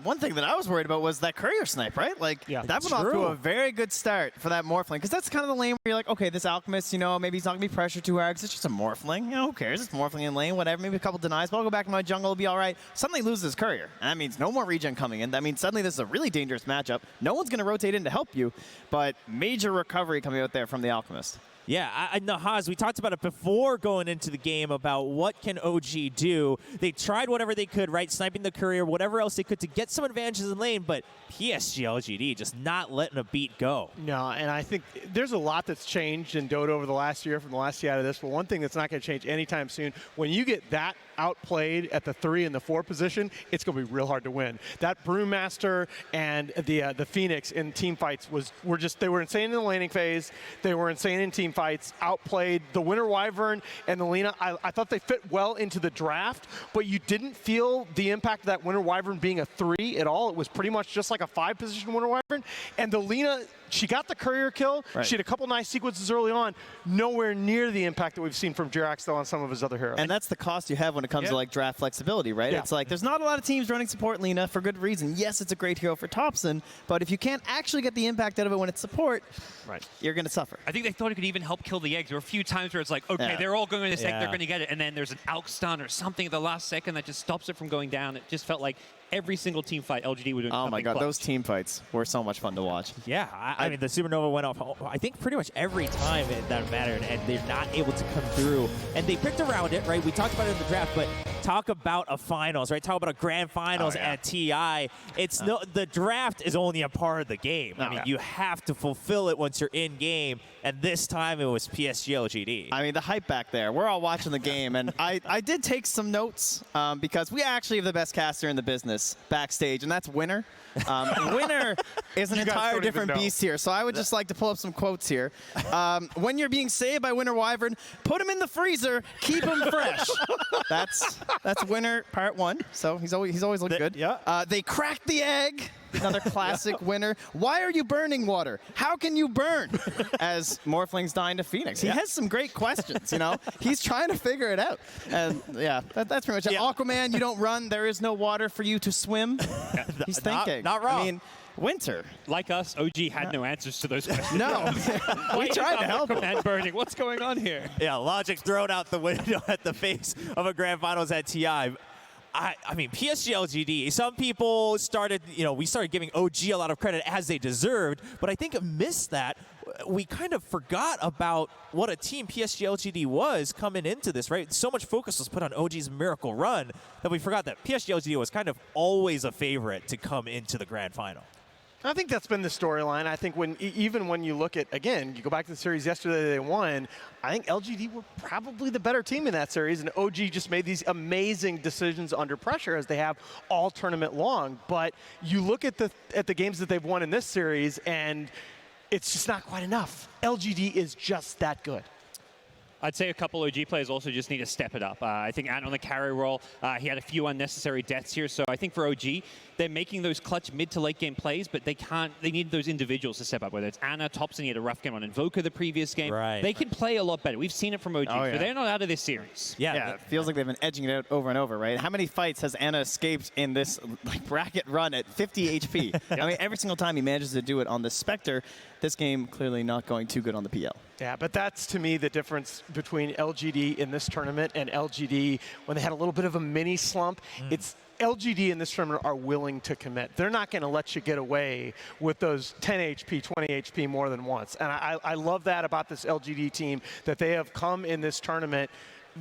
one thing that I was worried about was that courier snipe, right? Like, that went off to a very good start for that Morphling, because that's kind of the lane where you're like, okay, this Alchemist, maybe he's not going to be pressured too hard because it's just a Morphling. Who cares? It's Morphling in lane, whatever. Maybe a couple denies, but I'll go back to my jungle, it'll be all right. Suddenly loses his courier, and that means no more regen coming in. That means suddenly this is a really dangerous matchup. No one's going to rotate in to help you, but major recovery coming out there from the Alchemist. Yeah, Nahaz, we talked about it before going into the game about what can OG do. They tried whatever they could, right? Sniping the courier, whatever else they could to get some advantages in lane, but PSG LGD just not letting a beat go. No, and I think there's a lot that's changed in Dota over the last year from the last year out of this, but one thing that's not going to change anytime soon, when you get that outplayed at the 3 and the 4 position, it's going to be real hard to win. That Brewmaster and the Phoenix in team fights they were insane in the laning phase, they were insane in team fights, outplayed the Winter Wyvern and the Lina. I thought they fit well into the draft, but you didn't feel the impact of that Winter Wyvern being a 3 at all. It was pretty much just like a 5-position Winter Wyvern. And the Lina, she got the courier kill. Right. She had a couple nice sequences early on. Nowhere near the impact that we've seen from Jirax, though, on some of his other heroes. And that's the cost you have when it comes to like draft flexibility, right? It's like there's not a lot of teams running support Lina for good reason. Yes, it's a great hero for Thompson, but if you can't actually get the impact out of it when it's support, you're going to suffer. I think they thought it could even help kill the eggs. There were a few times where it's like, okay, they're all going to this egg, they're going to get it, and then there's an Alk stun or something at the last second that just stops it from going down. It just felt like every single team fight LGD were doing Oh my god, clutch. those team fights were so much fun to watch. Yeah, I mean, the Supernova went off, I think, pretty much every time that mattered, and they're not able to come through. And they picked around it, right? We talked about it in the draft, but talk about a finals, right? Talk about a grand finals at TI. It's the draft is only a part of the game. I mean, you have to fulfill it once you're in game, and this time it was PSG LGD. I mean, the hype back there. We're all watching the game, and I did take some notes because we actually have the best caster in the business backstage, and that's Winner. Winner is an entire different beast here, so I would just like to pull up some quotes here. When you're being saved by Winter Wyvern, put him in the freezer, keep him fresh. That's Winner part 1, so he's always looked good. Yeah. They cracked the egg. Another classic Winner. Why are you burning water? How can you burn? As Morphling's dying to Phoenix. He has some great questions, He's trying to figure it out. And that's pretty much it. Aquaman, you don't run. There is no water for you to swim. He's thinking. Not wrong. I mean, Winter. Like us, OG had no answers to those questions. No. We tried to help him. And burning. What's going on here? Yeah, logic thrown out the window at the face of a grand finals at TI. I mean, PSG LGD, some people started, we started giving OG a lot of credit as they deserved, but I think amidst that, we kind of forgot about what a team PSG LGD was coming into this, right? So much focus was put on OG's miracle run that we forgot that PSG LGD was kind of always a favorite to come into the grand final. I think that's been the storyline. I think even when you look at, again, you go back to the series yesterday they won, I think LGD were probably the better team in that series, and OG just made these amazing decisions under pressure as they have all tournament long. But you look at the games that they've won in this series, and it's just not quite enough. LGD is just that good. I'd say a couple OG players also just need to step it up. I think Ant on the carry role, he had a few unnecessary deaths here. So I think for OG, they're making those clutch mid to late game plays, but they need those individuals to step up, whether it's Anna, Thompson, he had a rough game on Invoker the previous game. Right. They can play a lot better. We've seen it from OG, but they're not out of this series. Yeah, it feels like they've been edging it out over and over, right? How many fights has Anna escaped in this bracket run at 50 HP? I mean, every single time he manages to do it on the Spectre. This game clearly not going too good on the PL. Yeah, but that's, to me, the difference between LGD in this tournament and LGD when they had a little bit of a mini slump. It's LGD in this tournament are willing to commit. They're not going to let you get away with those 10 HP, 20 HP more than once. And I love that about this LGD team, that they have come in this tournament.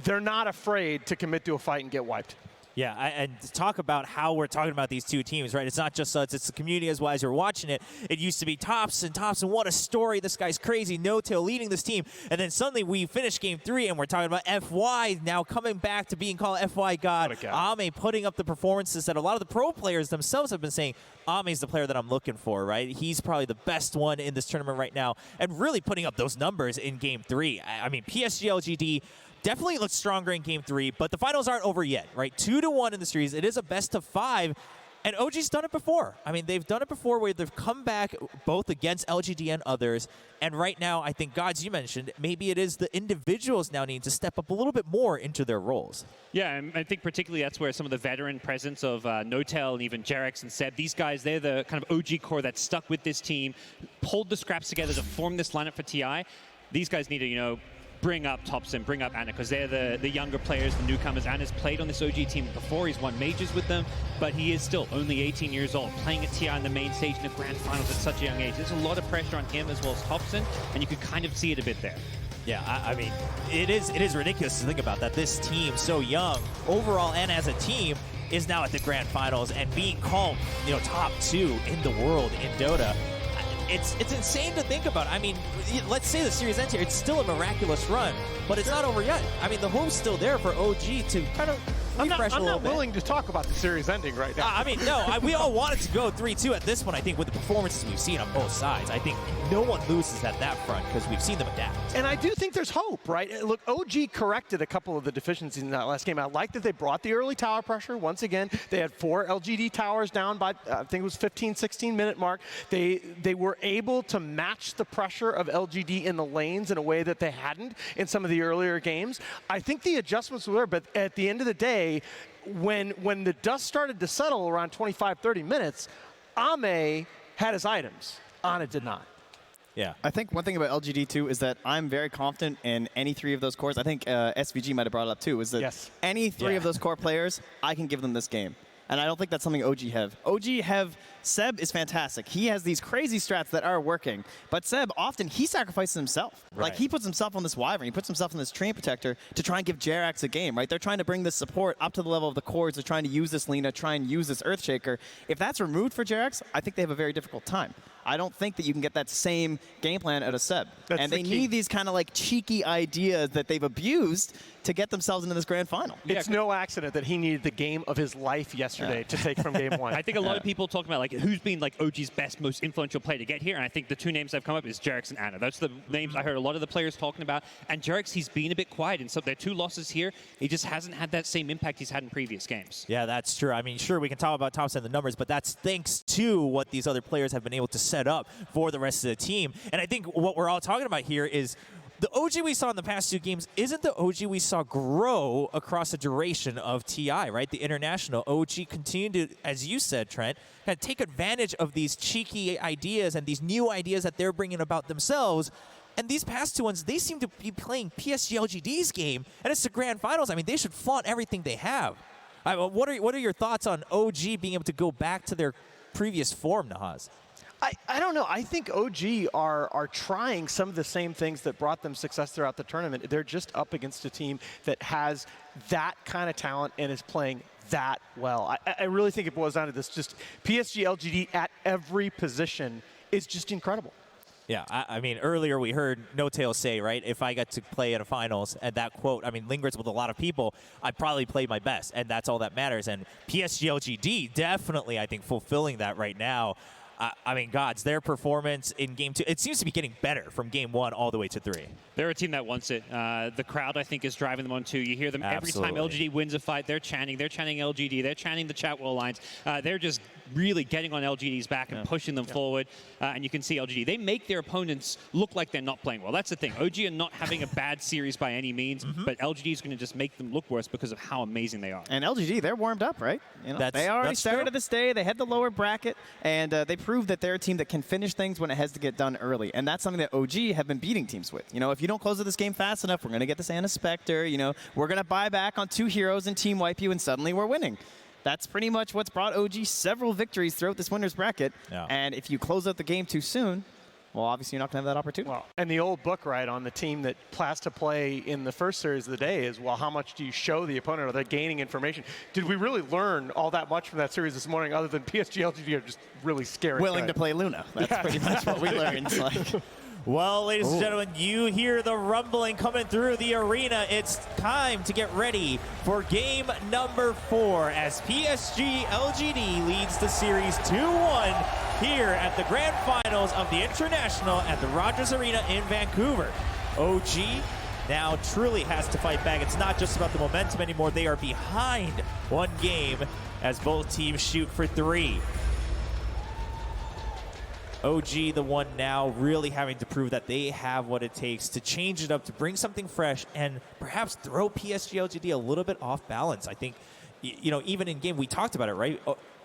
They're not afraid to commit to a fight and get wiped. Yeah, and to talk about how we're talking about these two teams, right? It's not just us, it's the community as well as you're watching it. It used to be Thompson, what a story. This guy's crazy, No-Tail leading this team. And then suddenly we finish game 3 and we're talking about FY now coming back to being called FY God. Ame putting up the performances that a lot of the pro players themselves have been saying, Ame's the player that I'm looking for, right? He's probably the best one in this tournament right now and really putting up those numbers in game 3. I mean, PSG LGD definitely looks stronger in game 3, but the finals aren't over yet, right? 2-1 in the series. It is a best of 5. And OG's done it before. I mean, they've done it before where they've come back both against LGD and others. And right now, I think, Gods, you mentioned, maybe it is the individuals now need to step up a little bit more into their roles. Yeah, and I think particularly that's where some of the veteran presence of Notel and even Jerex and Seb, these guys, they're the kind of OG core that stuck with this team, pulled the scraps together to form this lineup for TI. These guys need to, bring up Thompson, bring up Anna, because they're the younger players, the newcomers. Anna's played on this OG team before. He's won majors with them, but he is still only 18 years old, playing at TI in the main stage in the grand finals at such a young age. There's a lot of pressure on him as well as Thompson, and you could kind of see it a bit there. Yeah, I mean, it is ridiculous to think about that this team, so young, overall and as a team, is now at the grand finals and being called, top 2 in the world in Dota. It's insane to think about. I mean, let's say the series ends here. It's still a miraculous run, but it's not over yet. I mean, the hope's still there for OG to kind of refresh a little bit. I'm not willing to talk about the series ending right now. I mean, no, we all wanted to go 3-2 at this point, I think, with the performances we've seen on both sides. I think no one loses at that front because we've seen them adapt. And I do think there's hope, right? Look, OG corrected a couple of the deficiencies in that last game. I like that they brought the early tower pressure. Once again, they had 4 LGD towers down by, I think it was 15, 16-minute mark. They were able to match the pressure of LGD in the lanes in a way that they hadn't in some of the earlier games. I think the adjustments were there, but at the end of the day, when the dust started to settle around 25, 30 minutes, Ame had his items. Ana did not. Yeah. I think one thing about LGD too is that I'm very confident in any 3 of those cores. I think SVG might have brought it up too, is that any 3 of those core players, I can give them this game. And I don't think that's something OG have. Seb is fantastic. He has these crazy strats that are working. But Seb, often, he sacrifices himself. Right. Like, he puts himself on this Wyvern. He puts himself on this Train Protector to try and give Jerax a game, right? They're trying to bring this support up to the level of the cores. They're trying to use this Lina, try and use this Earthshaker. If that's removed for Jerax, I think they have a very difficult time. I don't think that you can get that same game plan out of Seb. And they need these kind of like cheeky ideas that they've abused to get themselves into this grand final. It's no accident that he needed the game of his life yesterday to take from game 1. I think a lot of people talk about like who's been like OG's best, most influential player to get here, and I think the 2 names that have come up is Jerex and Anna. That's the names I heard a lot of the players talking about. And Jerex, he's been a bit quiet, and so their 2 losses here, he just hasn't had that same impact he's had in previous games. Yeah, that's true. I mean, sure, we can talk about Thompson and the numbers, but that's thanks to what these other players have been able to set up for the rest of the team. And I think what we're all talking about here is the OG we saw in the past 2 games isn't the OG we saw grow across the duration of TI, right? The international OG continued to, as you said, Trent, kind of take advantage of these cheeky ideas and these new ideas that they're bringing about themselves. And these past 2 ones, they seem to be playing PSG LGD's game, and it's the grand finals. I mean, they should flaunt everything they have. What are your thoughts on OG being able to go back to their previous form, Nahaz? I don't know. I think OG are trying some of the same things that brought them success throughout the tournament. They're just up against a team that has that kind of talent and is playing that well. I really think it boils down to this. Just PSG LGD at every position is just incredible. Yeah, I mean, earlier we heard No Tail say, right, if I got to play at a finals, and that quote, I mean, lingers with a lot of people, I probably played my best, and that's all that matters. And PSG LGD definitely, I think, fulfilling that right now. I mean, Gods, their performance in Game 2, it seems to be getting better from Game 1 all the way to 3. They're a team that wants it. The crowd, I think, is driving them on too. You hear them every time LGD wins a fight. They're chanting LGD. They're chanting the chat wall lines. They're just really getting on LGD's back and pushing them forward. And you can see LGD. They make their opponents look like they're not playing well. That's the thing. OG are not having a bad series by any means, but LGD is going to just make them look worse because of how amazing they are. And LGD, they're warmed up, right? They already started this day. They had the lower bracket, and they proved that they're a team that can finish things when it has to get done early. And that's something that OG have been beating teams with. If you don't close out this game fast enough, we're going to get this Anna Spectre. We're going to buy back on 2 heroes and team wipe you, and suddenly we're winning. That's pretty much what's brought OG several victories throughout this winner's bracket. Yeah. And if you close out the game too soon, well, obviously you're not going to have that opportunity. Well, and the old book, right, on the team that plans to play in the first series of the day is, well, how much do you show the opponent? Are they gaining information? Did we really learn all that much from that series this morning other than PSG LGD are just really scary? Willing to play Luna. That's pretty much what we learned. It's like... Well, ladies and gentlemen, you hear the rumbling coming through the arena. It's time to get ready for game number 4 as PSG LGD leads the series 2-1 here at the grand finals of the International at the Rogers Arena in Vancouver. OG now truly has to fight back. It's not just about the momentum anymore. They are behind 1 game as both teams shoot for 3. OG, the one now really having to prove that they have what it takes to change it up, to bring something fresh, and perhaps throw PSG LGD a little bit off balance. I think, you know, even in game, we talked about it, right?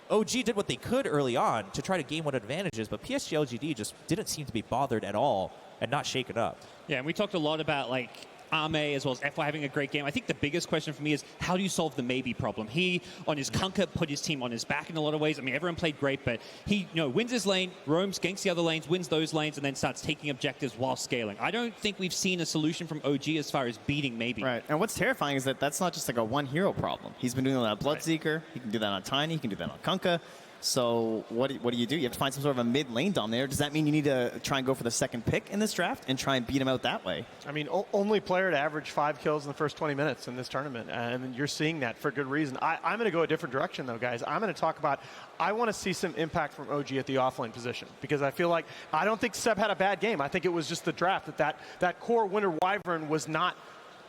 OG did what they could early on to try to gain what advantages, but PSG LGD just didn't seem to be bothered at all and not shaken up. Yeah, and we talked a lot about, like, Ame as well as FY having a great game. I think the biggest question for me is how do you solve the maybe problem? He, on his Kunkka, put his team on his back in a lot of ways. I mean, everyone played great, but he wins his lane, roams, ganks the other lanes, wins those lanes, and then starts taking objectives while scaling. I don't think we've seen a solution from OG as far as beating maybe. Right, and what's terrifying is that that's not just like a one hero problem. He's been doing that on Bloodseeker. He can do that on Tiny. He can do that on Kunkka. So what do you do? You have to find some sort of a mid lane down there. Does that mean you need to try and go for the second pick in this draft and try and beat him out that way? I mean, only player to average 5 kills in the first 20 minutes in this tournament, and you're seeing that for good reason. I'm going to go a different direction, though, guys. I'm going to talk about, I want to see some impact from OG at the offlane position, because I feel like, I don't think Seb had a bad game. I think it was just the draft that core winner Wyvern was not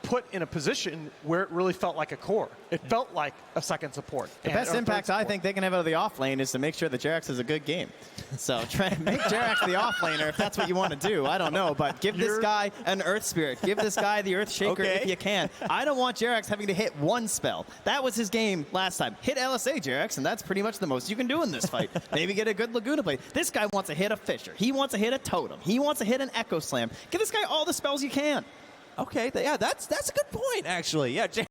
put in a position where it really felt like a core. It felt like a second support. The best impact I think they can have out of the off lane is to make sure that Jerax has a good game. So try and make Jerax the off laner if that's what you want to do. I don't know, but give this guy an Earth Spirit. Give this guy the Earth Shaker if you can. I don't want Jerax having to hit one spell. That was his game last time. Hit LSA, Jerax, and that's pretty much the most you can do in this fight. Maybe get a good Laguna play. This guy wants to hit a Fisher. He wants to hit a Totem. He wants to hit an Echo Slam. Give this guy all the spells you can. Okay, yeah, that's a good point, actually. Yeah, give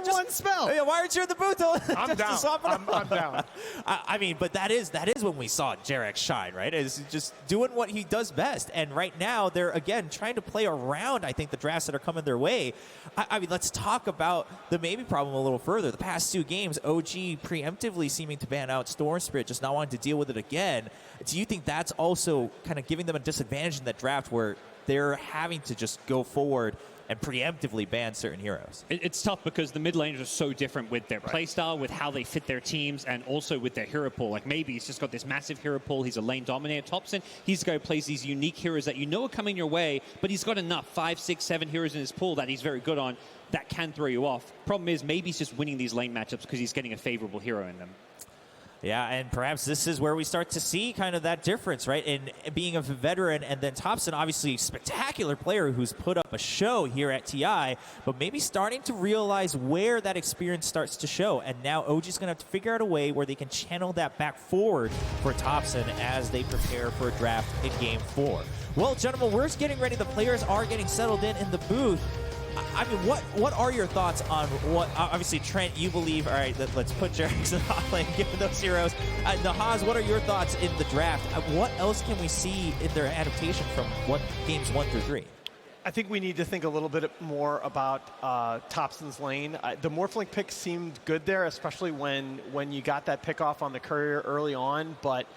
one spell. Yeah, why aren't you in the booth? I'm down. I'm down. I mean, but that is when we saw Jerax shine, right? Is just doing what he does best. And right now, they're, again, trying to play around, I think, the drafts that are coming their way. I mean, let's talk about the maybe problem a little further. The past 2 games, OG preemptively seeming to ban out Storm Spirit, just not wanting to deal with it again. Do you think that's also kind of giving them a disadvantage in that draft where they're having to just go forward and preemptively ban certain heroes? It's tough because the mid laners are so different with their playstyle, with how they fit their teams, and also with their hero pool. Like, maybe he's just got this massive hero pool. He's a lane dominator. Thompson, he's the guy who plays these unique heroes that you know are coming your way, but he's got enough 5, 6, 7 heroes in his pool that he's very good on that can throw you off. Problem is, maybe he's just winning these lane matchups because he's getting a favorable hero in them. Yeah, and perhaps this is where we start to see kind of that difference, right? In being a veteran, and then Thompson, obviously a spectacular player who's put up a show here at TI, but maybe starting to realize where that experience starts to show. And now OG's going to have to figure out a way where they can channel that back forward for Thompson as they prepare for a draft in Game 4. Well, gentlemen, we're just getting ready. The players are getting settled in the booth. I mean, what are your thoughts on what, obviously, Trent, you believe, all right, let's put Jerax in the hot lane, give him those heroes. Nahaz, what are your thoughts in the draft? What else can we see in their adaptation from what games 1 through 3? I think we need to think a little bit more about Thompson's lane. The Morphling pick seemed good there, especially when you got that pick off on the courier early on, but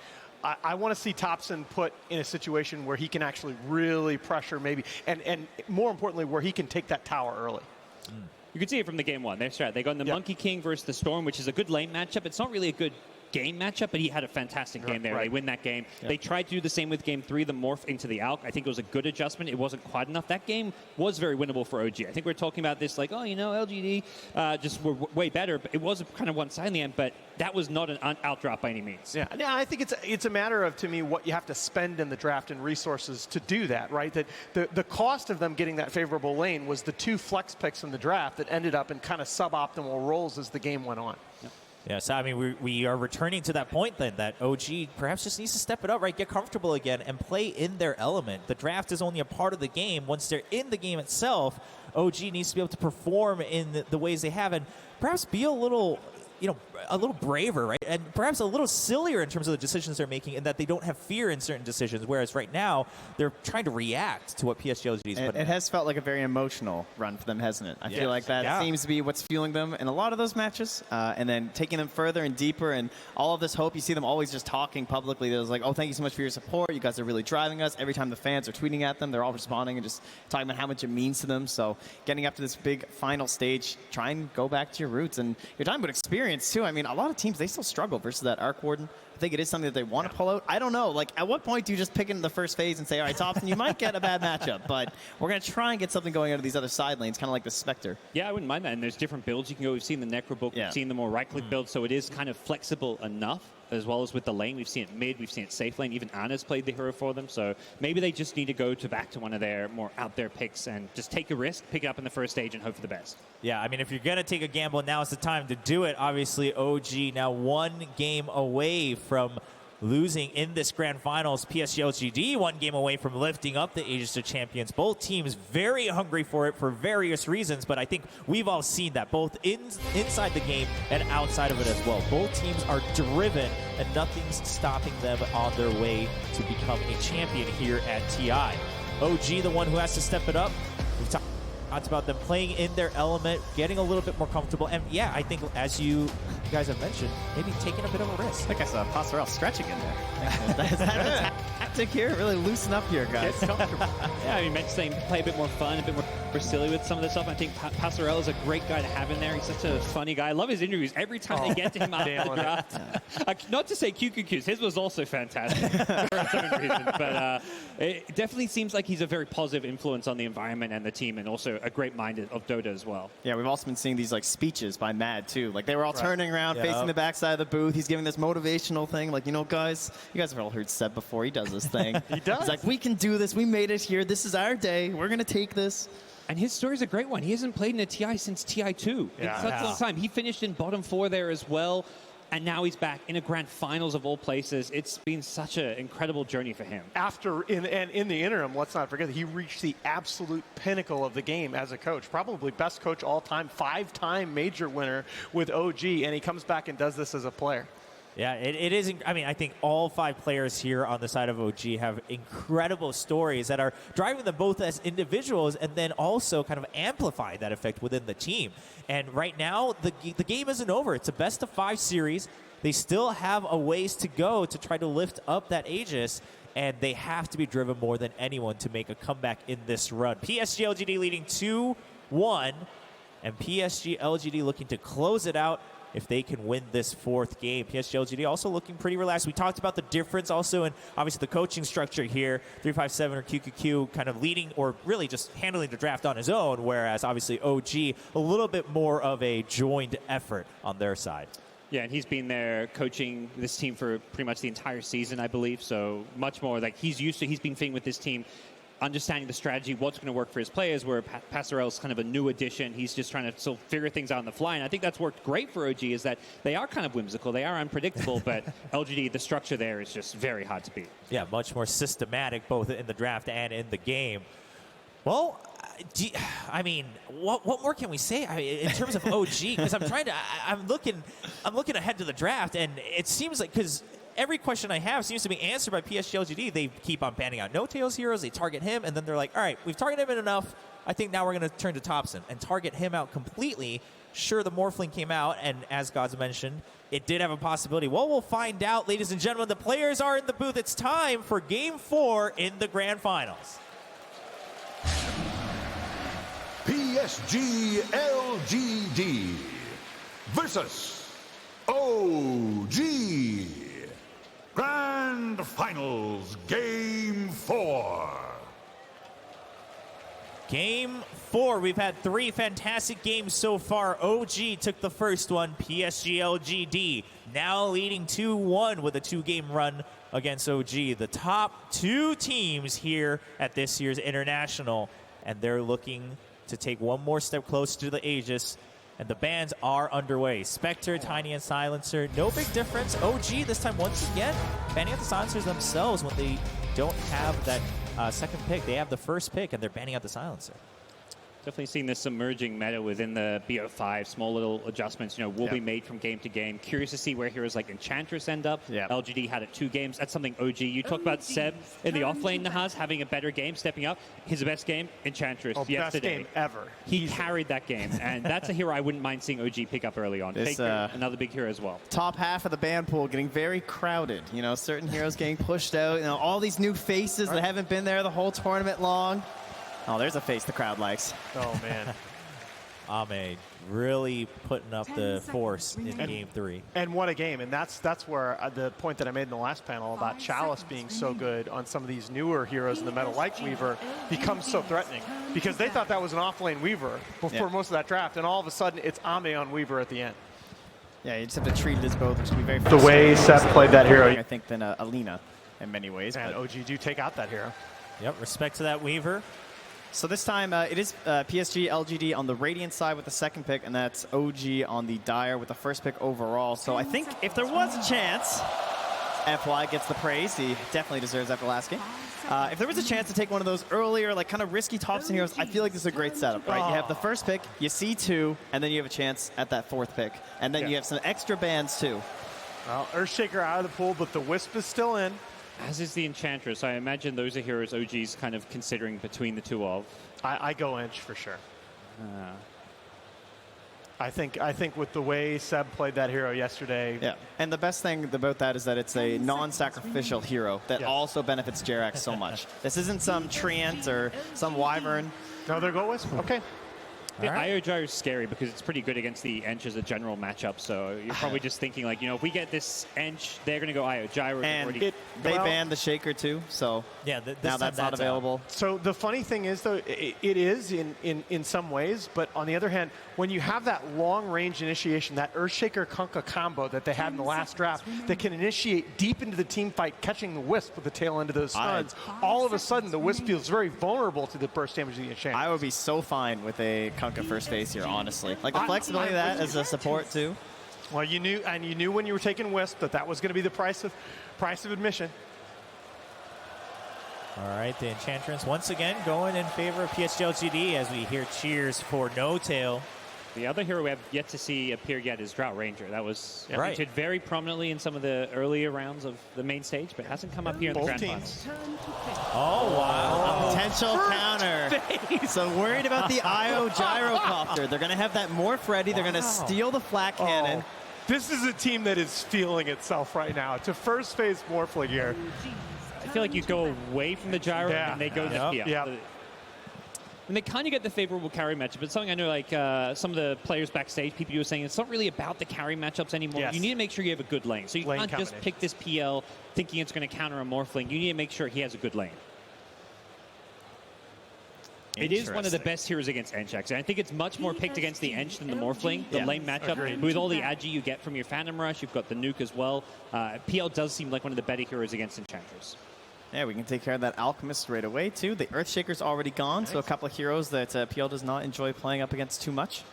I want to see Thompson put in a situation where he can actually really pressure maybe, and more importantly, where he can take that tower early. You can see it from the game 1. They got in the Monkey King versus the Storm, which is a good lane matchup. It's not really a good game matchup, but he had a fantastic game there. Right. They win that game. Yep. They tried to do the same with game 3, the morph into the Alk. I think it was a good adjustment. It wasn't quite enough. That game was very winnable for OG. I think we're talking about this like, oh, you know, LGD just were way better, but it was kind of one side in the end, but that was not an outdraft by any means. Yeah, I think it's a matter of, to me, what you have to spend in the draft and resources to do that, right? That the cost of them getting that favorable lane was the 2 flex picks in the draft that ended up in kind of suboptimal roles as the game went on. Yep. Yes, I mean, we are returning to that point then, that OG perhaps just needs to step it up, right? Get comfortable again and play in their element. The draft is only a part of the game. Once they're in the game itself, OG needs to be able to perform in the ways they have and perhaps be a little, a little braver, right? And perhaps a little sillier in terms of the decisions they're making and that they don't have fear in certain decisions, whereas right now they're trying to react to what PSG LGD is putting. It has felt like a very emotional run for them, hasn't it? I feel like that seems to be what's fueling them in a lot of those matches, and then taking them further and deeper, and all of this hope. You see them always just talking publicly. They're like, oh, thank you so much for your support. You guys are really driving us. Every time the fans are tweeting at them, they're all responding and just talking about how much it means to them. So getting up to this big final stage, try and go back to your roots. And you're talking about experience. experience, too. I mean, a lot of teams, they still struggle versus that Arc Warden. I think it is something that they want to pull out. I don't know. Like, at what point do you just pick into the first phase and say, all right, Thompson, you might get a bad matchup, but we're going to try and get something going out of these other side lanes, kind of like the Spectre. Yeah, I wouldn't mind that. And there's different builds you can go. We've seen the Necrobook, we've seen the more right-click build, so it is kind of flexible enough, as well as with the lane. We've seen it mid, we've seen it safe lane. Even Anna's played the hero for them, so maybe they just need to go back to one of their more out-there picks and just take a risk, pick it up in the first stage, and hope for the best. Yeah, I mean, if you're going to take a gamble, now is the time to do it. Obviously, OG now 1 game away from losing in this grand finals. PSG LGD 1 game away from lifting up the Aegis to champions. Both teams very hungry for it for various reasons, but I think we've all seen that both inside the game and outside of it as well. Both teams are driven and nothing's stopping them on their way to become a champion here at TI. OG, the one who has to step it up. We've talked about them playing in their element, getting a little bit more comfortable, and yeah, I think as you guys have mentioned, maybe taking a bit of a risk. I think I saw Passerelle stretching in there. Is that a tactic here? Really loosen up here, guys. Yeah, I mean, Matt's saying play a bit more fun, a bit more silly with some of this stuff. I think Passerelle is a great guy to have in there. He's such a funny guy. I love his interviews. Every time they get to him after the draft. Not to say QQQ's, his was also fantastic for some reason. But it definitely seems like he's a very positive influence on the environment and the team, and also a great mind of Dota as well. Yeah, we've also been seeing these like speeches by Mad too. Like they were all turning around, facing the backside of the booth. He's giving this motivational thing, like, you know, guys, you guys have all heard Seb before. He does this thing. He does. He's like, we can do this. We made it here. This is our day. We're gonna take this. And his story's a great one. He hasn't played in a TI since TI2. Yeah. It's such a long time. He finished in bottom 4 there as well. And now he's back in a grand finals of all places. It's been such an incredible journey for him. In the interim, let's not forget that he reached the absolute pinnacle of the game as a coach. Probably best coach all time, 5-time major winner with OG, and he comes back and does this as a player. Yeah, it is. I mean, I think all 5 players here on the side of OG have incredible stories that are driving them both as individuals and then also kind of amplify that effect within the team. And right now, the game isn't over. It's a best-of-5 series. They still have a ways to go to try to lift up that Aegis, and they have to be driven more than anyone to make a comeback in this run. PSG LGD leading 2-1, and PSG LGD looking to close it out if they can win this 4th game. PSG LGD also looking pretty relaxed. We talked about the difference also in obviously the coaching structure here. 357 or QQQ kind of leading or really just handling the draft on his own, whereas obviously OG a little bit more of a joined effort on their side. Yeah, and he's been there coaching this team for pretty much the entire season, I believe. So much more like he's been fitting with this team, understanding the strategy, what's going to work for his players, where Passerelle's kind of a new addition. He's just trying to still figure things out on the fly. And I think that's worked great for OG, is that they are kind of whimsical, they are unpredictable, but LGD, the structure there is just very hard to beat. Yeah, much more systematic, both in the draft and in the game. Well, I mean, what more can we say in terms of OG? Because I'm looking ahead to the draft, and it seems like, because every question I have seems to be answered by PSG LGD. They keep on banning out No-Tails heroes. They target him, and then they're like, all right, we've targeted him enough. I think now we're going to turn to Thompson and target him out completely. Sure, the Morphling came out, and as Gods mentioned, it did have a possibility. Well, we'll find out, ladies and gentlemen. The players are in the booth. It's time for Game 4 in the Grand Finals. PSG LGD versus OG. Grand Finals, Game 4. Game 4. We've had 3 fantastic games so far. OG took the first one. PSG LGD now leading 2-1 with a 2-game run against OG. The top 2 teams here at this year's International, and they're looking to take one more step closer to the Aegis. And the bans are underway. Spectre, Tiny, and Silencer. No big difference. OG this time, once again, banning out the Silencers themselves when they don't have that second pick. They have the first pick, and they're banning out the Silencer. Definitely seeing this emerging meta within the BO5. Small little adjustments, will be made from game to game. Curious to see where heroes like Enchantress end up. LGD had it 2 games. That's something OG. You talked about Seb in the offlane Nahaz having a better game, stepping up. His best game, Enchantress, yesterday. Best game ever. He carried that game, and that's a hero I wouldn't mind seeing OG pick up early on. Faker, another big hero as well. Top half of the ban pool getting very crowded. Certain heroes getting pushed out. All these new faces that haven't been there the whole tournament long. Oh, there's a face the crowd likes. Oh, man. Ame really putting up the force in Game 3. And what a game. And that's where the point that I made in the last panel about Chalice being so good on some of these newer heroes in the meta, like Weaver, becomes so threatening. Because they thought that was an off-lane Weaver before most of that draft, and all of a sudden it's Ame on Weaver at the end. Yeah, you just have to treat it as both, which can be very The way Seth played that hero, I think, than Alina in many ways. And OG do take out that hero. Yep, respect to that Weaver. So this time it is PSG LGD on the Radiant side with the second pick, and that's OG on the Dire with the first pick overall. So I think if there was a chance, FY gets the praise. He definitely deserves after last game. If there was a chance to take one of those earlier, like kind of risky Thompson heroes, I feel like this is a great setup, right? You have the first pick, you see 2, and then you have a chance at that 4th pick. And then you have some extra bans too. Well, Earthshaker out of the pool, but the Wisp is still in. As is the Enchantress. I imagine those are heroes OG's kind of considering between the two of. I go Edge for sure. I think with the way Seb played that hero yesterday. Yeah, and the best thing about that is that it's a non-sacrificial hero that also benefits Jerax so much. This isn't some Treant or some Wyvern. No, they're Go Wisp? Okay. Yeah, Io Gyro is scary because it's pretty good against the Ench as a general matchup. So you're probably just thinking, like, if we get this Ench, they're going to go Io Gyro. And they banned the Shaker too, so yeah, now that's not available. So the funny thing is, though, it is in some ways, but on the other hand, when you have that long-range initiation, that Earthshaker Kunkka combo that they had in the last draft that can initiate deep into the team fight, catching the Wisp with the tail end of those stuns, all of a sudden the Wisp feels very vulnerable to the burst damage of the Enchantress. I would be so fine with a Kunkka first phase here, honestly. Like the flexibility of that as a support too. Well, you knew when you were taking Wisp that was going to be the price of admission. All right, the Enchantress once again going in favor of PSG LGD as we hear cheers for No Tail. The other hero we have yet to see appear yet is Drought Ranger. That was featured very prominently in some of the earlier rounds of the main stage, but hasn't come up here in the Grand Finals. Oh, wow. A potential counter. So worried about the Io Gyrocopter. They're going to have that Morph ready. They're going to steal the Flak Cannon. This is a team that is feeling itself right now. It's a first phase Morphling here. I feel like you go away from the Gyro and they go to the PL. Yeah. And they kind of get the favorable carry matchup. It's something I know, like some of the players backstage, people were saying, it's not really about the carry matchups anymore. Yes. You need to make sure you have a good lane. So you can't just pick this PL thinking it's going to counter a Morphling. You need to make sure he has a good lane. It is one of the best heroes against Ench, actually. I think it's much more picked against the Ench than the Morphling. The lane matchup, with all the agi you get from your Phantom Rush, you've got the nuke as well. PL does seem like one of the better heroes against Enchantress. Yeah, we can take care of that Alchemist right away, too. The Earthshaker's already gone, so a couple of heroes that PL does not enjoy playing up against too much.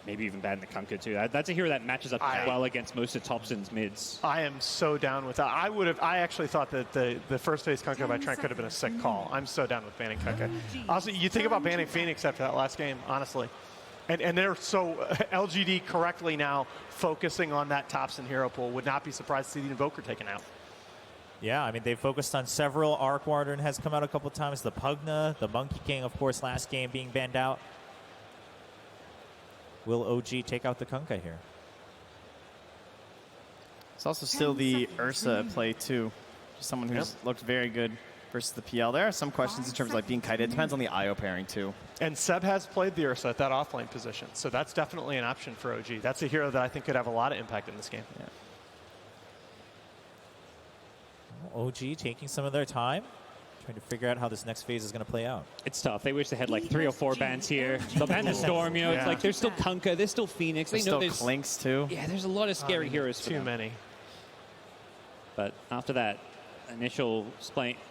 Maybe even ban the Kunkka, too. That's a hero that matches up well against most of Thompson's mids. I am so down with that. I actually thought that the first phase Kunkka by Trent could have been a sick call. I'm so down with banning Kunkka. Also, you think about banning Phoenix after that last game, honestly. And they're so LGD correctly now focusing on that Thompson hero pool. Would not be surprised to see the Invoker taken out. Yeah, I mean, they focused on several. Arc Warden has come out a couple times. The Pugna, the Monkey King, of course, last game being banned out. Will OG take out the Kunkka here? It's also still the Ursa at play, too. Just someone who's looked very good versus the PL. There are some questions in terms of like being kited. It depends on the IO pairing, too. And Seb has played the Ursa at that offlane position, so that's definitely an option for OG. That's a hero that I think could have a lot of impact in this game. Yeah. OG taking some of their time, trying to figure out how this next phase is going to play out. It's tough. They wish they had like 3 or 4 bans here. They'll ban the Storm, it's like there's still Kunkka, there's still Phoenix. There's still Clinks, too. Yeah, there's a lot of scary heroes for Too many. But after that initial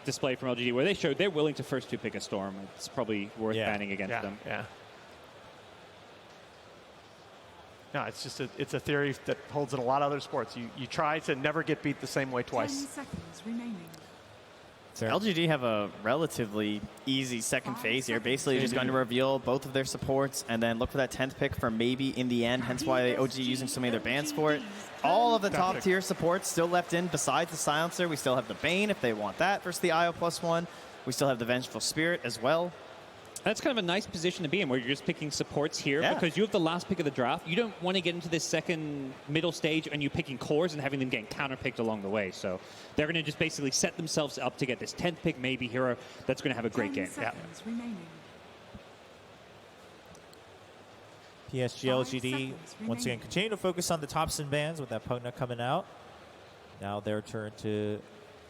display from LGD, where they showed they're willing to first to pick a Storm, it's probably worth banning against them. Yeah. No, it's just it's a theory that holds in a lot of other sports. You try to never get beat the same way twice. 10 seconds remaining. So LGD have a relatively easy second phase here. Basically, just going to reveal both of their supports and then look for that 10th pick for maybe in the end, hence why OG using so many of their bans for it. All of the top tier supports still left in besides the Silencer. We still have the Bane if they want that versus the IO +1. We still have the Vengeful Spirit as well. That's kind of a nice position to be in where you're just picking supports here because you have the last pick of the draft. You don't want to get into this second middle stage and you picking cores and having them getting counterpicked along the way. So they're going to just basically set themselves up to get this 10th pick, maybe hero that's going to have a great game. Remaining. PSG LGD once again continue to focus on the tops and bans with that Pugna coming out. Now their turn to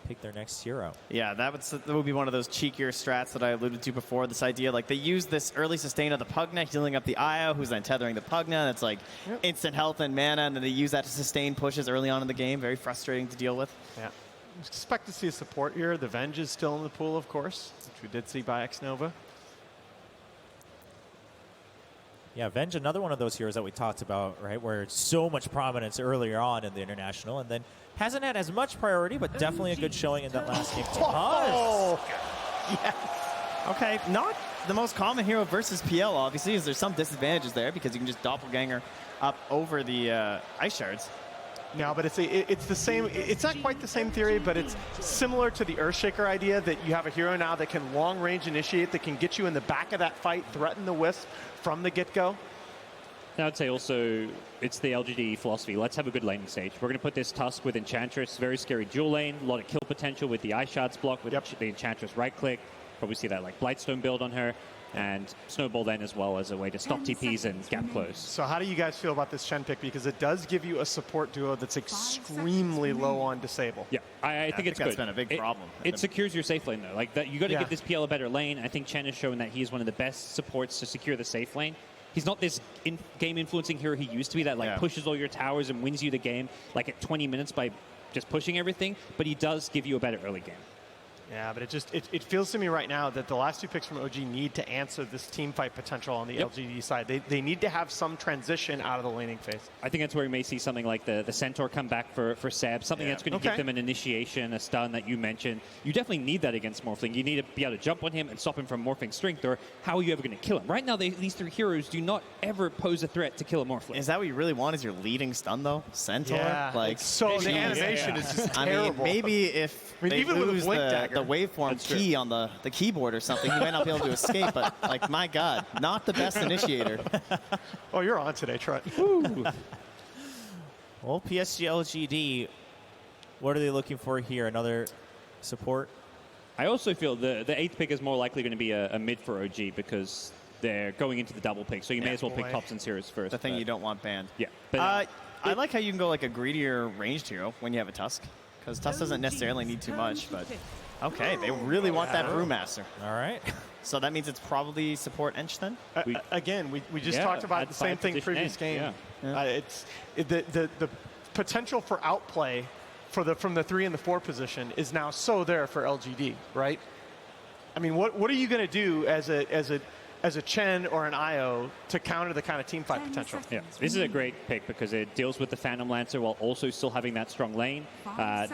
pick their next hero. Yeah, that would be one of those cheekier strats that I alluded to before. This idea, like they use this early sustain of the Pugna, healing up the IO, who's then tethering the Pugna. And it's like instant health and mana, and then they use that to sustain pushes early on in the game. Very frustrating to deal with. Yeah. Expect to see a support here. The Venge is still in the pool, of course, which we did see by Xnova. Yeah, Venge, another one of those heroes that we talked about, right, where it's so much prominence earlier on in the international, and then hasn't had as much priority, but definitely a good showing in that last game. Oh, yes. Okay, not the most common hero versus PL, obviously, is there's some disadvantages there because you can just doppelganger up over the ice shards. No, but it's the same. It's not quite the same theory, but it's similar to the Earthshaker idea that you have a hero now that can long range initiate, that can get you in the back of that fight, threaten the Wisp from the get-go. I would say also it's the LGD philosophy. Let's have a good laning stage. We're going to put this Tusk with Enchantress, very scary dual lane, a lot of kill potential with the Ice Shards block with the Enchantress right click. Probably see that like Blightstone build on her, and Snowball then as well as a way to stop TPs and gap close. So how do you guys feel about this Chen pick? Because it does give you a support duo that's extremely low on disable. Yeah, I think it's that's good. been a big problem. It secures your safe lane though. Like that, you got to give this PL a better lane. I think Chen has shown that he is one of the best supports to secure the safe lane. He's not this game influencing hero he used to be that like pushes all your towers and wins you the game like at 20 minutes by just pushing everything, but he does give you a better early game. Yeah, but it feels to me right now that the last two picks from OG need to answer this team fight potential on the LGD side. They need to have some transition out of the laning phase. I think that's where we may see something like the Centaur come back for Seb, something that's going to give them an initiation, a stun that you mentioned. You definitely need that against Morphling. You need to be able to jump on him and stop him from Morphling Strength, or how are you ever going to kill him? Right now, these three heroes do not ever pose a threat to kill a Morphling. Is that what you really want, is your leading stun, though? Centaur? Yeah, like, so the animation is just terrible. I mean, maybe if they even lose with a blink dagger. the waveform key on the keyboard or something, you might not be able to escape, but, like, my God, not the best initiator. Oh, you're on today, Trent. Well, PSG LGD, what are they looking for here? Another support? I also feel the 8th pick is more likely going to be a mid for OG because they're going into the double pick, so you may as well pick Tops and Heroes first. The thing you don't want banned. Yeah. But, I like how you can go like a greedier ranged hero when you have a Tusk, because Tusk doesn't necessarily need too much, but okay, they really want that Brewmaster. All right. So that means it's probably support Ench then? Again, we just talked about the same thing previous game. It's the potential for outplay from the 3 and the 4 position is now so there for LGD, right? I mean, what are you going to do as a Chen or an IO to counter the kind of team fight potential? Yeah, this is a great pick because it deals with the Phantom Lancer while also still having that strong lane.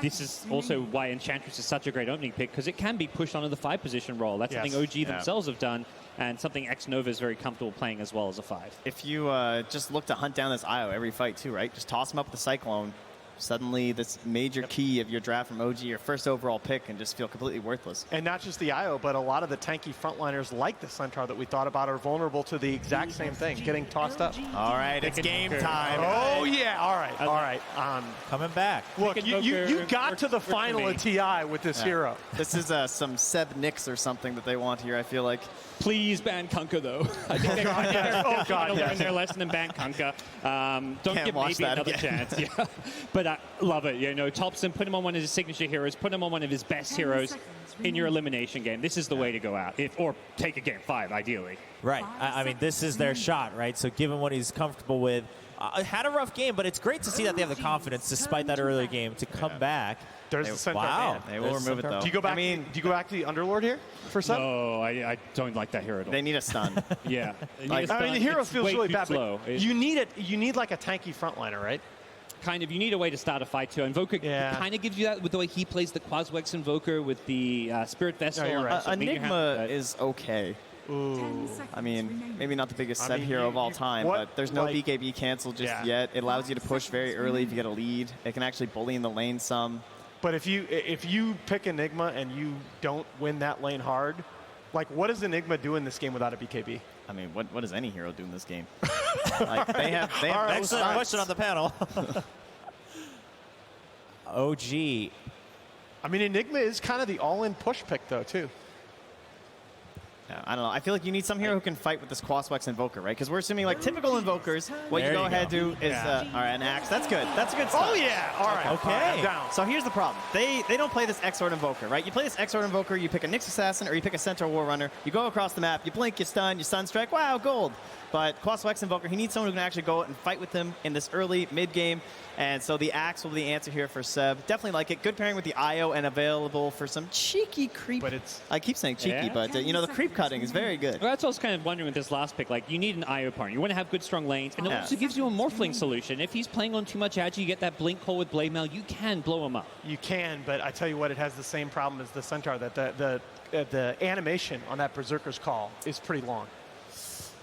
This is also why Enchantress is such a great opening pick, because it can be pushed onto the 5 position role. That's something OG themselves have done, and something Xnova is very comfortable playing as well as a 5. If you just look to hunt down this IO every fight too, right? Just toss him up with the Cyclone. Suddenly, this major key of your draft from OG, your first overall pick, can just feel completely worthless. And not just the IO, but a lot of the tanky frontliners like the Centaur that we thought about are vulnerable to the exact same thing, getting tossed up. All right, it's game time. Oh, yeah. All right. Coming back. Look, you got to the final of TI with this hero. This is some Seb Nix or something that they want here, I feel like. Please ban Kunkka, though. I think they're learn their lesson and ban Kunkka. Don't give maybe another chance. Yeah. But I love it. You know, Thompson, put him on one of his signature heroes, put him on one of his best heroes in your elimination game. This is the way to go out. Or take a game 5, ideally. Right. I mean, this is their shot, right? So give him what he's comfortable with. Had a rough game, but it's great to see that they have the confidence, despite that early game, to come back. There's the Centaur. Wow. They will remove it, though. Do you go back? Do you go back to the Underlord here for some? No, I don't like that hero at all. They need a stun. Yeah. The hero feels really bad. Slow. But you need like a tanky frontliner, right? Kind of. You need a way to start a fight too. Invoker kind of gives you that with the way he plays the Quaswex Invoker with the Spirit Vessel. you're right. Enigma is okay. Ooh. I mean, maybe not the biggest Seb hero of all time, but there's no BKB cancel just yet. It allows you to push very early if you get a lead. It can actually bully in the lane some. But if you pick Enigma and you don't win that lane hard, like what does Enigma do in this game without a BKB? I mean, what does any hero do in this game? Like, they have Excellent question on the panel. OG. I mean, Enigma is kind of the all-in push pick, though, too. Yeah, I don't know. I feel like you need some hero who can fight with this Crosswex Invoker, right? Because we're assuming like typical Invokers, what There you go you ahead go. do is, all right, an Axe. That's good. That's a good start. Oh, yeah. All right. Okay. All right, I'm down. So here's the problem. They don't play this X-Sword Invoker, right? You play this X-Sword Invoker, you pick a Nyx Assassin, or you pick a Centaur War Runner. You go across the map, you blink, you stun strike, wow, gold. But Crosswex Invoker, he needs someone who can actually go out and fight with him in this early mid-game. And so the Axe will be the answer here for Seb. Definitely like it. Good pairing with the IO and available for some cheeky creep. But it's... I keep saying cheeky, Yeah. but you know, the creep cutting is very good. Well, that's what I was kind of wondering with this last pick. Like, you need an IO partner. You want to have good, strong lanes, and it Yeah. also gives you a Morphling solution. If he's playing on too much Agi, you get that blink call with Blade Mail, you can blow him up. You can, but I tell you what, it has the same problem as the Centaur, that the animation on that Berserker's call is pretty long.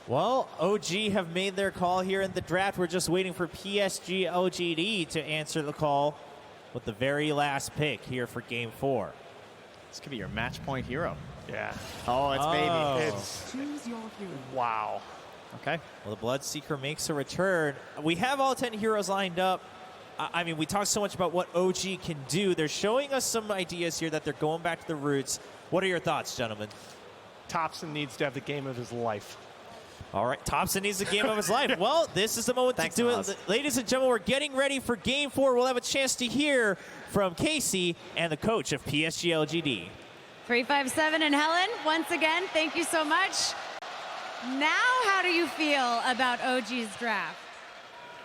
Well, OG have made their call here in the draft. We're just waiting for PSG LGD to answer the call with the very last pick here for Game 4. This could be your match point hero. Yeah. Oh, it's baby. It's... Wow. Okay. Well, the Bloodseeker makes a return. We have all 10 heroes lined up. I mean, we talked so much about what OG can do. They're showing us some ideas here that they're going back to the roots. What are your thoughts, gentlemen? Thompson needs to have the game of his life. All right, Thompson needs the game of his life. Well, this is the moment Thanks, to do Miles. it. Ladies and gentlemen, we're getting ready for Game 4. We'll have a chance to hear from Casey and the coach of PSG LGD. 357 and Helen, once again, thank you so much. Now, how do you feel about OG's draft?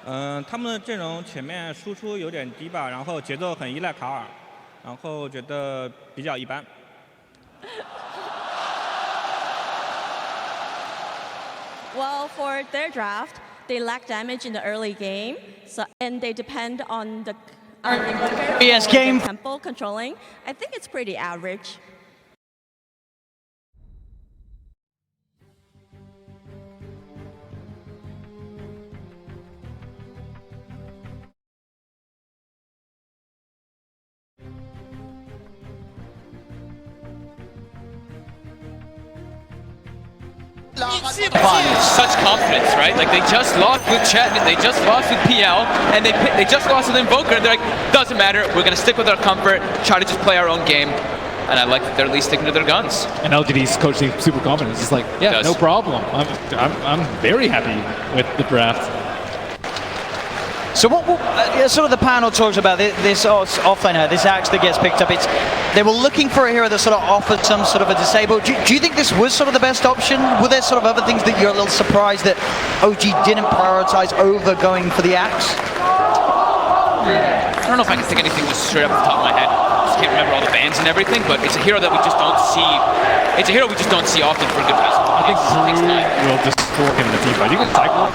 他们的阵容前面输出有点低吧，然后节奏很依赖卡尔，然后觉得比较一般。Well, for their draft, they lack damage in the early game, and they depend on the Yes, game tempo controlling. I think it's pretty average. Such confidence, right? Like they just lost with Chet, they just lost with PL, and they just lost with Invoker, and they're like, doesn't matter, we're gonna stick with our comfort, try to just play our own game. And I like that they're at least sticking to their guns. And LGD's coach seems super confident. He's just like, yeah, no problem. I'm very happy with the draft. So what sort of the panel talks about this offlaner, this Axe that gets picked up. They were looking for a hero that sort of offered some sort of a disable. Do you think this was sort of the best option? Were there sort of other things that you're a little surprised that OG didn't prioritize over going for the Axe? I don't know if I can think anything just straight up off the top of my head. I just can't remember all the bans and everything, but it's a hero that we just don't see. It's a hero we just don't see often for good basketball. I think Drew will just work in the team fight. You can cycle him.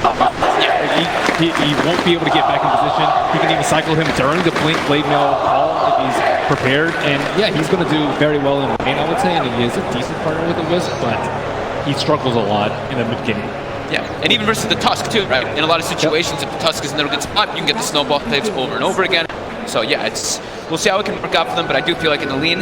He won't be able to get back in position. You can even cycle him during the Blade Mail call if he's prepared. And yeah, he's going to do very well in the lane, I would say, and he is a decent partner with the Wisp, but he struggles a lot in the mid-game. Yeah, and even versus the Tusk too, right? In a lot of situations, if the Tusk is in a good spot, you can get the snowball plays over and over again. So yeah, we'll see how it can work out for them, but I do feel like in the lane,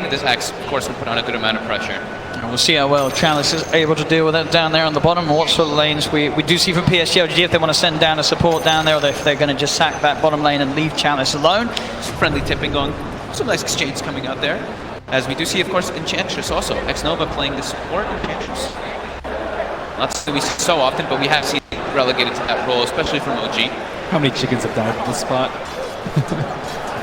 this Axe, of course, will put on a good amount of pressure. We'll see how well Chalice is able to deal with that down there on the bottom, and what sort of lanes we do see from PSG LGD if they want to send down a support down there, or if they're going to just sack that bottom lane and leave Chalice alone. Some friendly tipping going, some nice exchange coming out there. As we do see, of course, Enchantress also. X-Nova playing the support Enchantress. Not something we see so often, but we have seen relegated to that role, especially from OG. How many chickens have died in this spot?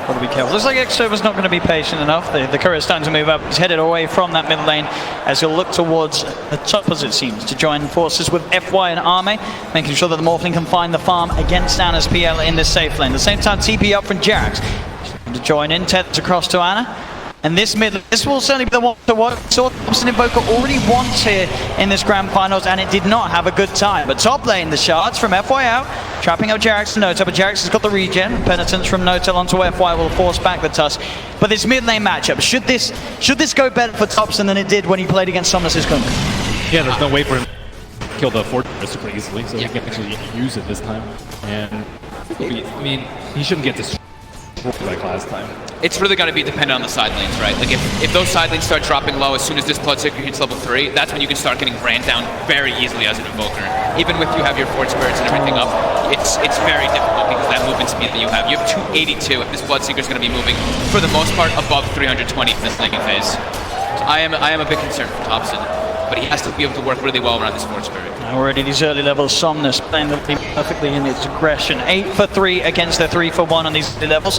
Got to be careful. Looks like X-Nova's not going to be patient enough. The courier's starting to move up. He's headed away from that middle lane as he'll look towards the top, as it seems, to join forces with FY and Arme, making sure that the Morphling can find the farm against Anna's PL in this safe lane. At the same time, TP up from Jax to join in. Ted's across to Anna. And this will certainly be the one to watch. Saw Thompson Invoker already once here in this grand finals, and it did not have a good time. But top lane, the shards from FY out, trapping up Jax to Notel, but Jax has got the regen. Penitence from Notel onto FY will force back the Tusk. But this mid lane matchup, should this go better for Thompson than it did when he played against Somnus' Kunk? Yeah, there's no way for him to kill the Fortress super easily, so he can actually use it this time. And I mean, he shouldn't get destroyed like last time. It's really going to be dependent on the side lanes, right? Like if those side lanes start dropping low as soon as this Bloodseeker hits level 3, that's when you can start getting ran down very easily as an Invoker. Even if you have your Fort Spirits and everything up, it's very difficult because that movement speed that you have. You have 282 if this Bloodseeker is going to be moving, for the most part, above 320 in this laning phase. So I am a bit concerned for Thompson. but he has to be able to work really well around this Force Spirit. Already these early levels, Somnus playing the game perfectly in its aggression. 8 for 3 against the 3 for 1 on these early levels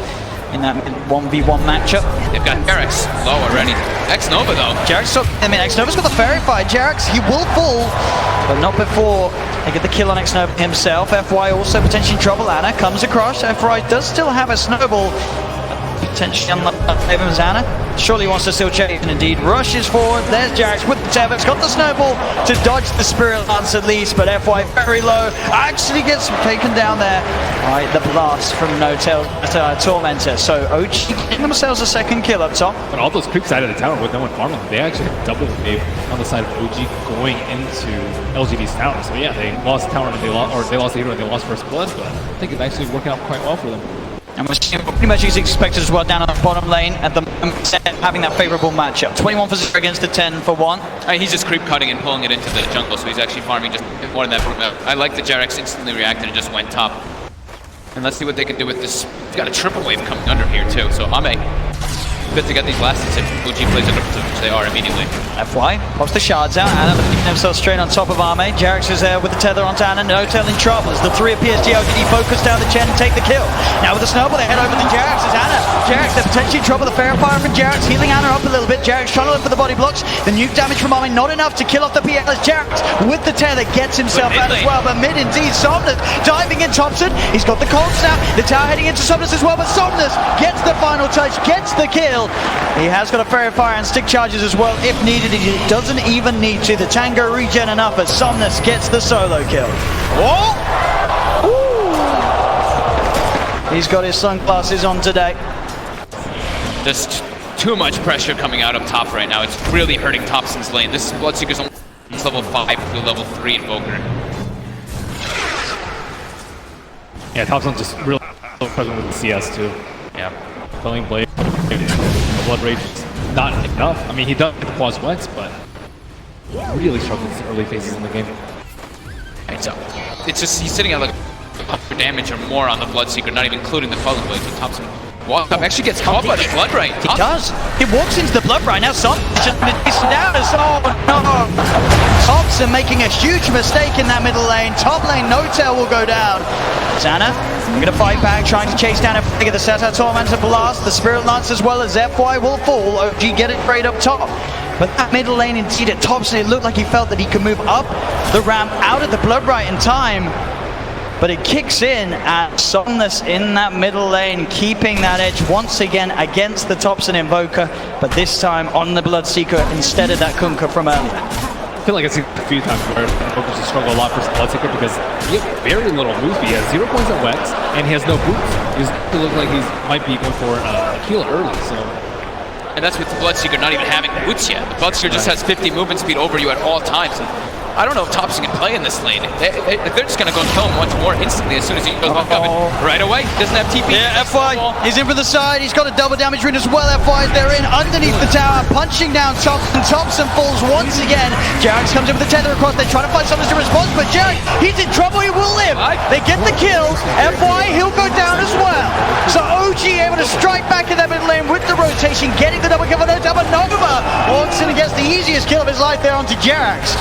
in that 1v1 matchup. They've got Jarex low already. X-Nova though. X-Nova's got the Fairy Fire. Jarex, he will fall, but not before they get the kill on X-Nova himself. FY also potentially in trouble. Anna comes across. FY does still have a snowball. Potentially unlucky as Anna. Surely wants to still chase, and indeed rushes forward. There's Jarex with the tether. It's got the snowball to dodge the Spirit Lance at least, but FY very low. Actually gets taken down there by the blast from No-Tail Tormentor. So OG getting themselves a second kill up top. But all those creeps side of the tower with no one farming, they actually had double wave on the side of OG going into LGD's tower. So yeah, they lost tower and they lost the hero and they lost first blood, but I think it's actually working out quite well for them. And we're seeing pretty much as expected as well down on the bottom lane at the moment, having that favorable matchup. 21 for 0 against the 10 for 1. He's just creep cutting and pulling it into the jungle, so he's actually farming just more than that. I like that Jarex instantly reacted and just went top. And let's see what they can do with this. He's got a triple wave coming under here too, so Ame good to get these last hits if OG plays under, which they are immediately. FY pops the shards out. Anna looking himself straight on top of Arme. Jarex is there with the tether onto Anna. No-Tail in trouble as the 3 of PSG LGD focus down the Chen and take the kill. Now with the snowball, they head over to Jarex as Anna. Jarex, they're potentially in trouble. The Fairy Fire from Jarex healing Anna up a little bit. Jarex trying to look for the body blocks. The nuke damage from Arme not enough to kill off the PL as Jarex with the tether gets himself out as well. But mid indeed, Somnus diving in Thompson. He's got the cold snap. The tower heading into Somnus as well, but Somnus gets the final touch, gets the kill. He has got a Fairy Fire and stick charges as well if needed. He doesn't even need to. The Tango regen enough as Somnus gets the solo kill. Whoa! Ooh. He's got his sunglasses on today. Just too much pressure coming out up top right now. It's really hurting Thompson's lane. This is Bloodseeker's only level 5 to level 3 Invoker. Yeah, Thompson's just really present with the CS too. Yeah. Quelling Blade, Blood Rage is not enough. I mean, he does get the Pause Wets, but really struggles in early phases in the game. So it's just he's sitting at like 100 damage or more on the Bloodseeker, not even including the Quelling Blade. So Thompson walks up, actually gets caught by the Blood Right. He does. He walks into the Blood Right. Now Thompson just down as no. Thompson making a huge mistake in that middle lane. Top lane, No-Tail will go down. Xana, we're gonna fight back, trying to chase down and get the Satar Tormentor blast. The Spirit Lance as well as FY will fall. OG get it great up top. But that middle lane indeed at Thompson, it looked like he felt that he could move up the ramp out of the Blood Right in time. But it kicks in at Somnus in that middle lane, keeping that edge once again against the Thompson Invoker, but this time on the Bloodseeker instead of that Kunkka from earlier. I feel like I've seen a few times where Invokers just struggle a lot for Bloodseeker because he has very little move. He has 0 points at Wex, and he has no boots. He looks like he might be going for a kill early, so. And that's with the Bloodseeker not even having boots yet. The Bloodseeker just has 50 movement speed over you at all times. And I don't know if Thompson can play in this lane. They're just going to go kill him once more instantly as soon as he goes back up. Right away, doesn't have TP. Yeah, FY, he's in for the side. He's got a double damage rune as well. FY, they're in underneath the tower, punching down Thompson. Thompson falls once again. Jarex comes in with the tether across. They try to find something to respond, but Jarex, he's in trouble. He will live. They get the kill. FY, he'll go down as well. So OG able to strike back in that mid lane with the rotation, getting the double kill for No-Tail, but Nova walks in and gets the easiest kill of his life there onto Jarex.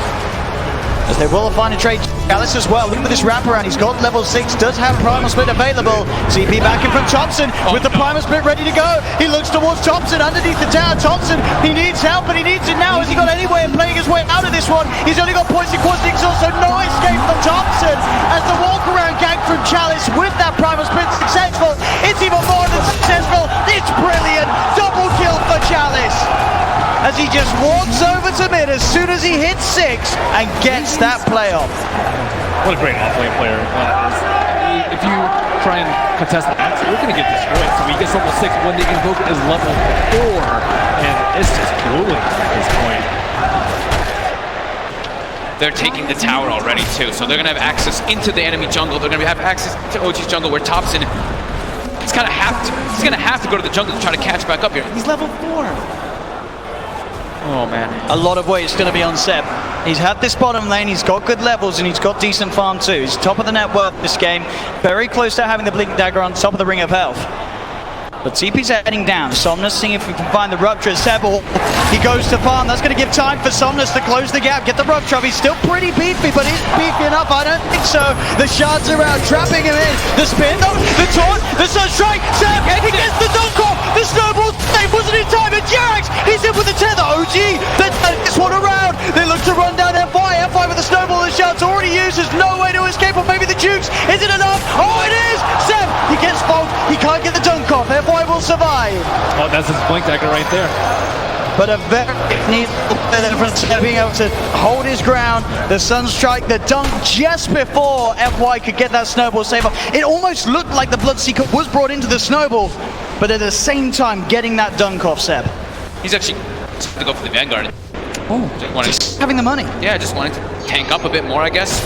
As they will find a trade Chalice as well. Look at this wraparound. He's got level 6, does have Primal Split available. CP back in from Thompson with the Primal Split ready to go. He looks towards Thompson underneath the tower. Thompson, he needs help, but he needs it now. Has he got any way of playing his way out of this one? He's only got points in quality exhaust, so no escape from Thompson. As the walk around gank from Chalice with that Primal Split successful. It's even more than successful. It's brilliant. Double kill for Chalice. As he just walks over to mid as soon as he hits 6 and gets that play off. What a great off-lane player that is. If you try and contest that, you're going to get destroyed. So he gets level 6 when the Invoker is level 4, and it's just grueling at this point. They're taking the tower already too, so they're going to have access into the enemy jungle. They're going to have access to OG's jungle where Thompson he's going to have to go to the jungle to try to catch back up here. He's level 4. Oh man. A lot of weight is going to be on Seb. He's had this bottom lane, he's got good levels, and he's got decent farm too. He's top of the net worth this game, very close to having the Blink Dagger on top of the Ring of Health. But TP's heading down. Somnus seeing if we can find the rupture. Sebel, he goes to farm. That's going to give time for Somnus to close the gap, get the rupture. He's still pretty beefy, but is beefy enough? I don't think so. The shards around, trapping him in. The spin, no, the taunt, the sunstrike. Seb, he gets the dunk off. The snowball save wasn't in time. And Jerax, he's in with the tether. OG, then this one around. They look to run down FY. FY with the snowball. The shards already used. There's no way to escape, or maybe the Jukes. Is it enough? Oh, it is. Seb, he gets fogged. He can't get the dunk off. FY will survive. Oh, that's his blink dagger right there. But a very neat difference being able to hold his ground. The sunstrike, the dunk just before FY could get that snowball save off. It almost looked like the Bloodseeker was brought into the snowball, but at the same time getting that dunk off, Seb. He's actually to go for the Vanguard. Oh, just having the money. Yeah, just wanting to tank up a bit more, I guess.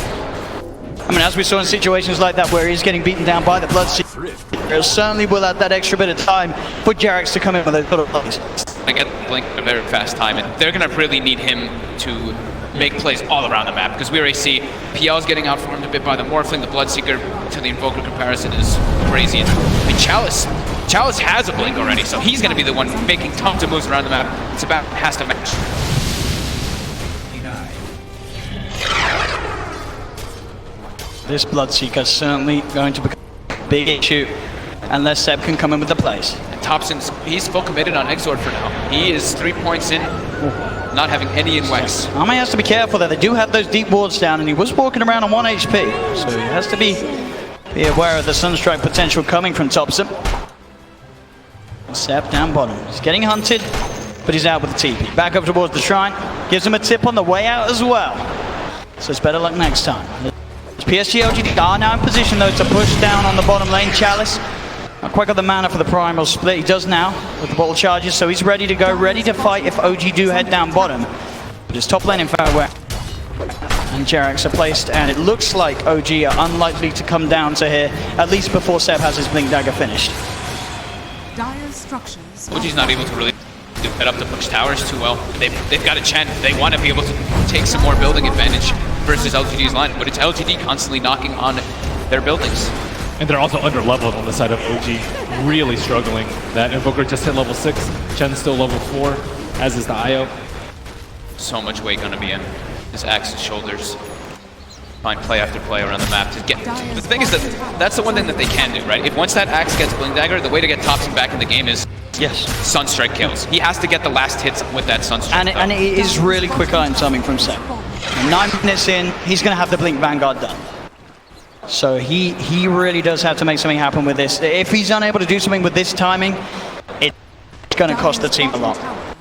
I mean, as we saw in situations like that where he's getting beaten down by the Bloodseeker, it certainly will add that extra bit of time for Jerax to come in with those sort of plays. I get Blink at a very fast time, and they're going to really need him to make plays all around the map, because we already see PL's getting outformed a bit by the Morphling. The Bloodseeker to the Invoker comparison is crazy. I mean, Chalice has a Blink already, so he's going to be the one making tons of moves around the map. It's about has to match. This Bloodseeker certainly going to become a big issue unless Seb can come in with the plays. Thompson's, he's full committed on Exord for now. He is 3 points in, not having any in Wex. Ame has to be careful there. They do have those deep wards down, and he was walking around on 1 HP, so he has to be aware of the Sunstrike potential coming from Thompson. Seb down bottom. He's getting hunted, but he's out with the TP. Back up towards the shrine. Gives him a tip on the way out as well. So it's better luck next time. PSG LGD are now in position though to push down on the bottom lane. Chalice not quite got the mana for the primal split. He does now with the bottle charges, so he's ready to go, ready to fight if OG do head down bottom. But his top lane in fact where and Jerax are placed, and it looks like OG are unlikely to come down to here, at least before Seb has his Blink Dagger finished. OG's not able to really set up to push towers too well. They've got a chance. They want to be able to take some more building advantage versus LGD's line, but it's LGD constantly knocking on their buildings. And they're also under-leveled on the side of OG, really struggling. That Invoker just hit level 6, Chen's still level 4, as is the IO. So much weight gonna be in his Axe's shoulders. Find play after play around the map to get. The thing is that that's the one thing that they can do, right? If once that Axe gets Blink Dagger, the way to get Thompson back in the game is Sunstrike kills. He has to get the last hits with that Sunstrike. And it is really quick iron timing from Seb. 9 minutes in, he's going to have the Blink Vanguard done. So he really does have to make something happen with this. If he's unable to do something with this timing, it's going to cost the team a lot.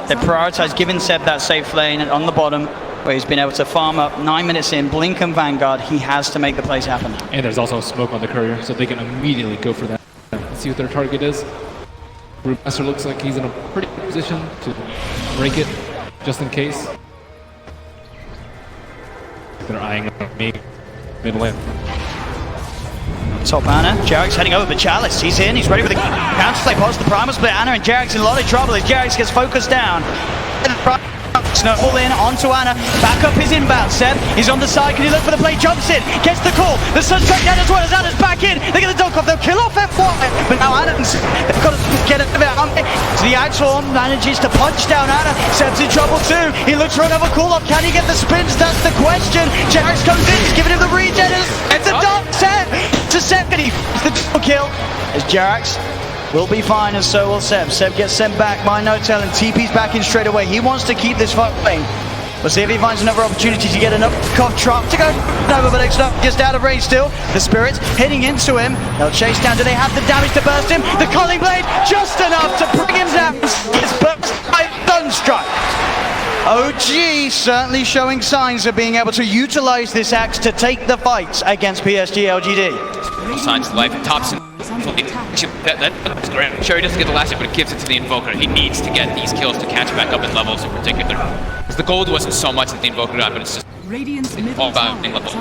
They prioritize giving Seb that safe lane on the bottom, where he's been able to farm up 9 minutes in, Blink and Vanguard. He has to make the plays happen. And there's also smoke on the courier, so they can immediately go for that. Let's see what their target is. Brewmaster looks like he's in a pretty good position to break it, just in case. They're eyeing me, mid lane. Top Anna, Jerax heading over, but Chalice, he's in, he's ready for the counter play, past the primal split. Anna and Jerax in a lot of trouble as Jerax gets focused down. Snowball in onto Anna, back up his inbound. Seb, he's on the side, can he look for the play? Jumps in, gets the call. The Sunstrike down as well as Anna's back in. They get the dunk off, they'll kill off F1. But now Anna's, they've got to get it out. So the Axeform manages to punch down Anna. Seb's in trouble too. He looks for another call off. Can he get the spins? That's the question. Jerax comes in, he's giving him the regen. It's a dunk, Seb to second. He the double kill as Jerax will be fine, and so will Seb. Seb gets sent back by No-Tail, and TP's back in straight away. He wants to keep this fight going. We'll see if he finds another opportunity to get another cough trap to go over, but it's not just out of range still. The Spirits hitting into him. They'll chase down. Do they have the damage to burst him? The Culling Blade just enough to bring him down. It's burst by Sunstrike. OG certainly showing signs of being able to utilize this axe to take the fights against PSG LGD. Signs of life. Thompson. That's great. Sure, he doesn't get the last hit, but it gives it to the Invoker. He needs to get these kills to catch back up in levels in particular. Because the gold wasn't so much that the Invoker got, but it's just all about being level.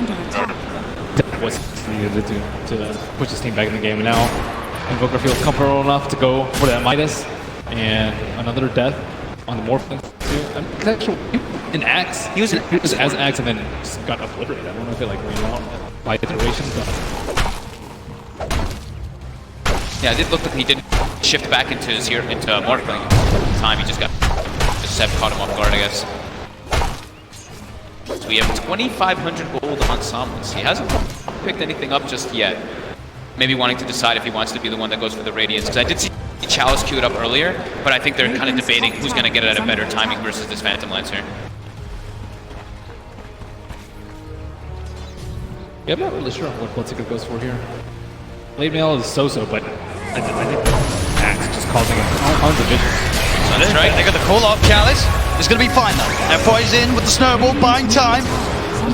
What's needed to push his team back in the game. And now Invoker feels comfortable enough to go for that Midas. And another death on the Morphling too. Actually, an Axe. He was as Axe and then just got obliterated. I don't know if it like ran out by iteration, but yeah, it did look like he did shift back into Morphling. At the time, he just got Seb caught him off guard, I guess. So we have 2,500 gold on Samus. He hasn't picked anything up just yet. Maybe wanting to decide if he wants to be the one that goes for the Radiance. Because I did see Chalice queued up earlier, but I think they're kind of debating who's going to get it at a better timing versus this Phantom Lancer. Yeah, I'm not really sure what Bloodseeker goes for here. Blade Mail is so-so, but I think Axe just causing tons of vision. That's right, they got the call off. Chalice is going to be fine though. FY's in with the snowball, buying time.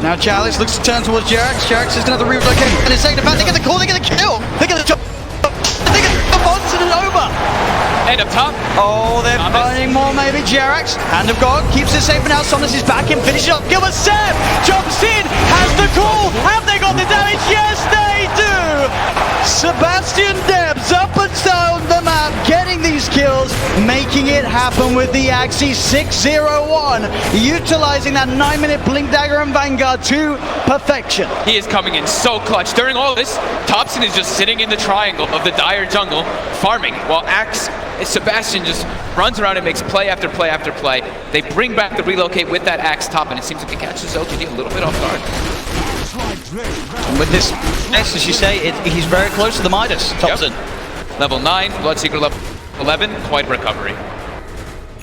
Now Chalice looks to turn towards Jerax. Jerax is going to have to relocate in a second. In fact, they get the call, they get the kill. They get the jump. They get the Bonson and over. And up top. Oh, they're finding more maybe. Jerax, Hand of God, keeps it safe for now. Somnus is back in, finishes up. Gilbert Seb jumps in, has the call. Have they got the damage? Yes, they do. Sebastian Debs up and down the map, getting these kills, making it happen with the Axie 601, utilizing that 9-minute Blink Dagger and Vanguard to perfection. He is coming in so clutch. During all this, Thompson is just sitting in the triangle of the dire jungle, farming, while Sebastian just runs around and makes play after play after play. They bring back the relocate with that Axe top, and it seems like it catches LGD a little bit off guard. And with this, as you say, he's very close to the Midas, Thompson. Yep. Level 9, Bloodseeker level 11, quite recovery.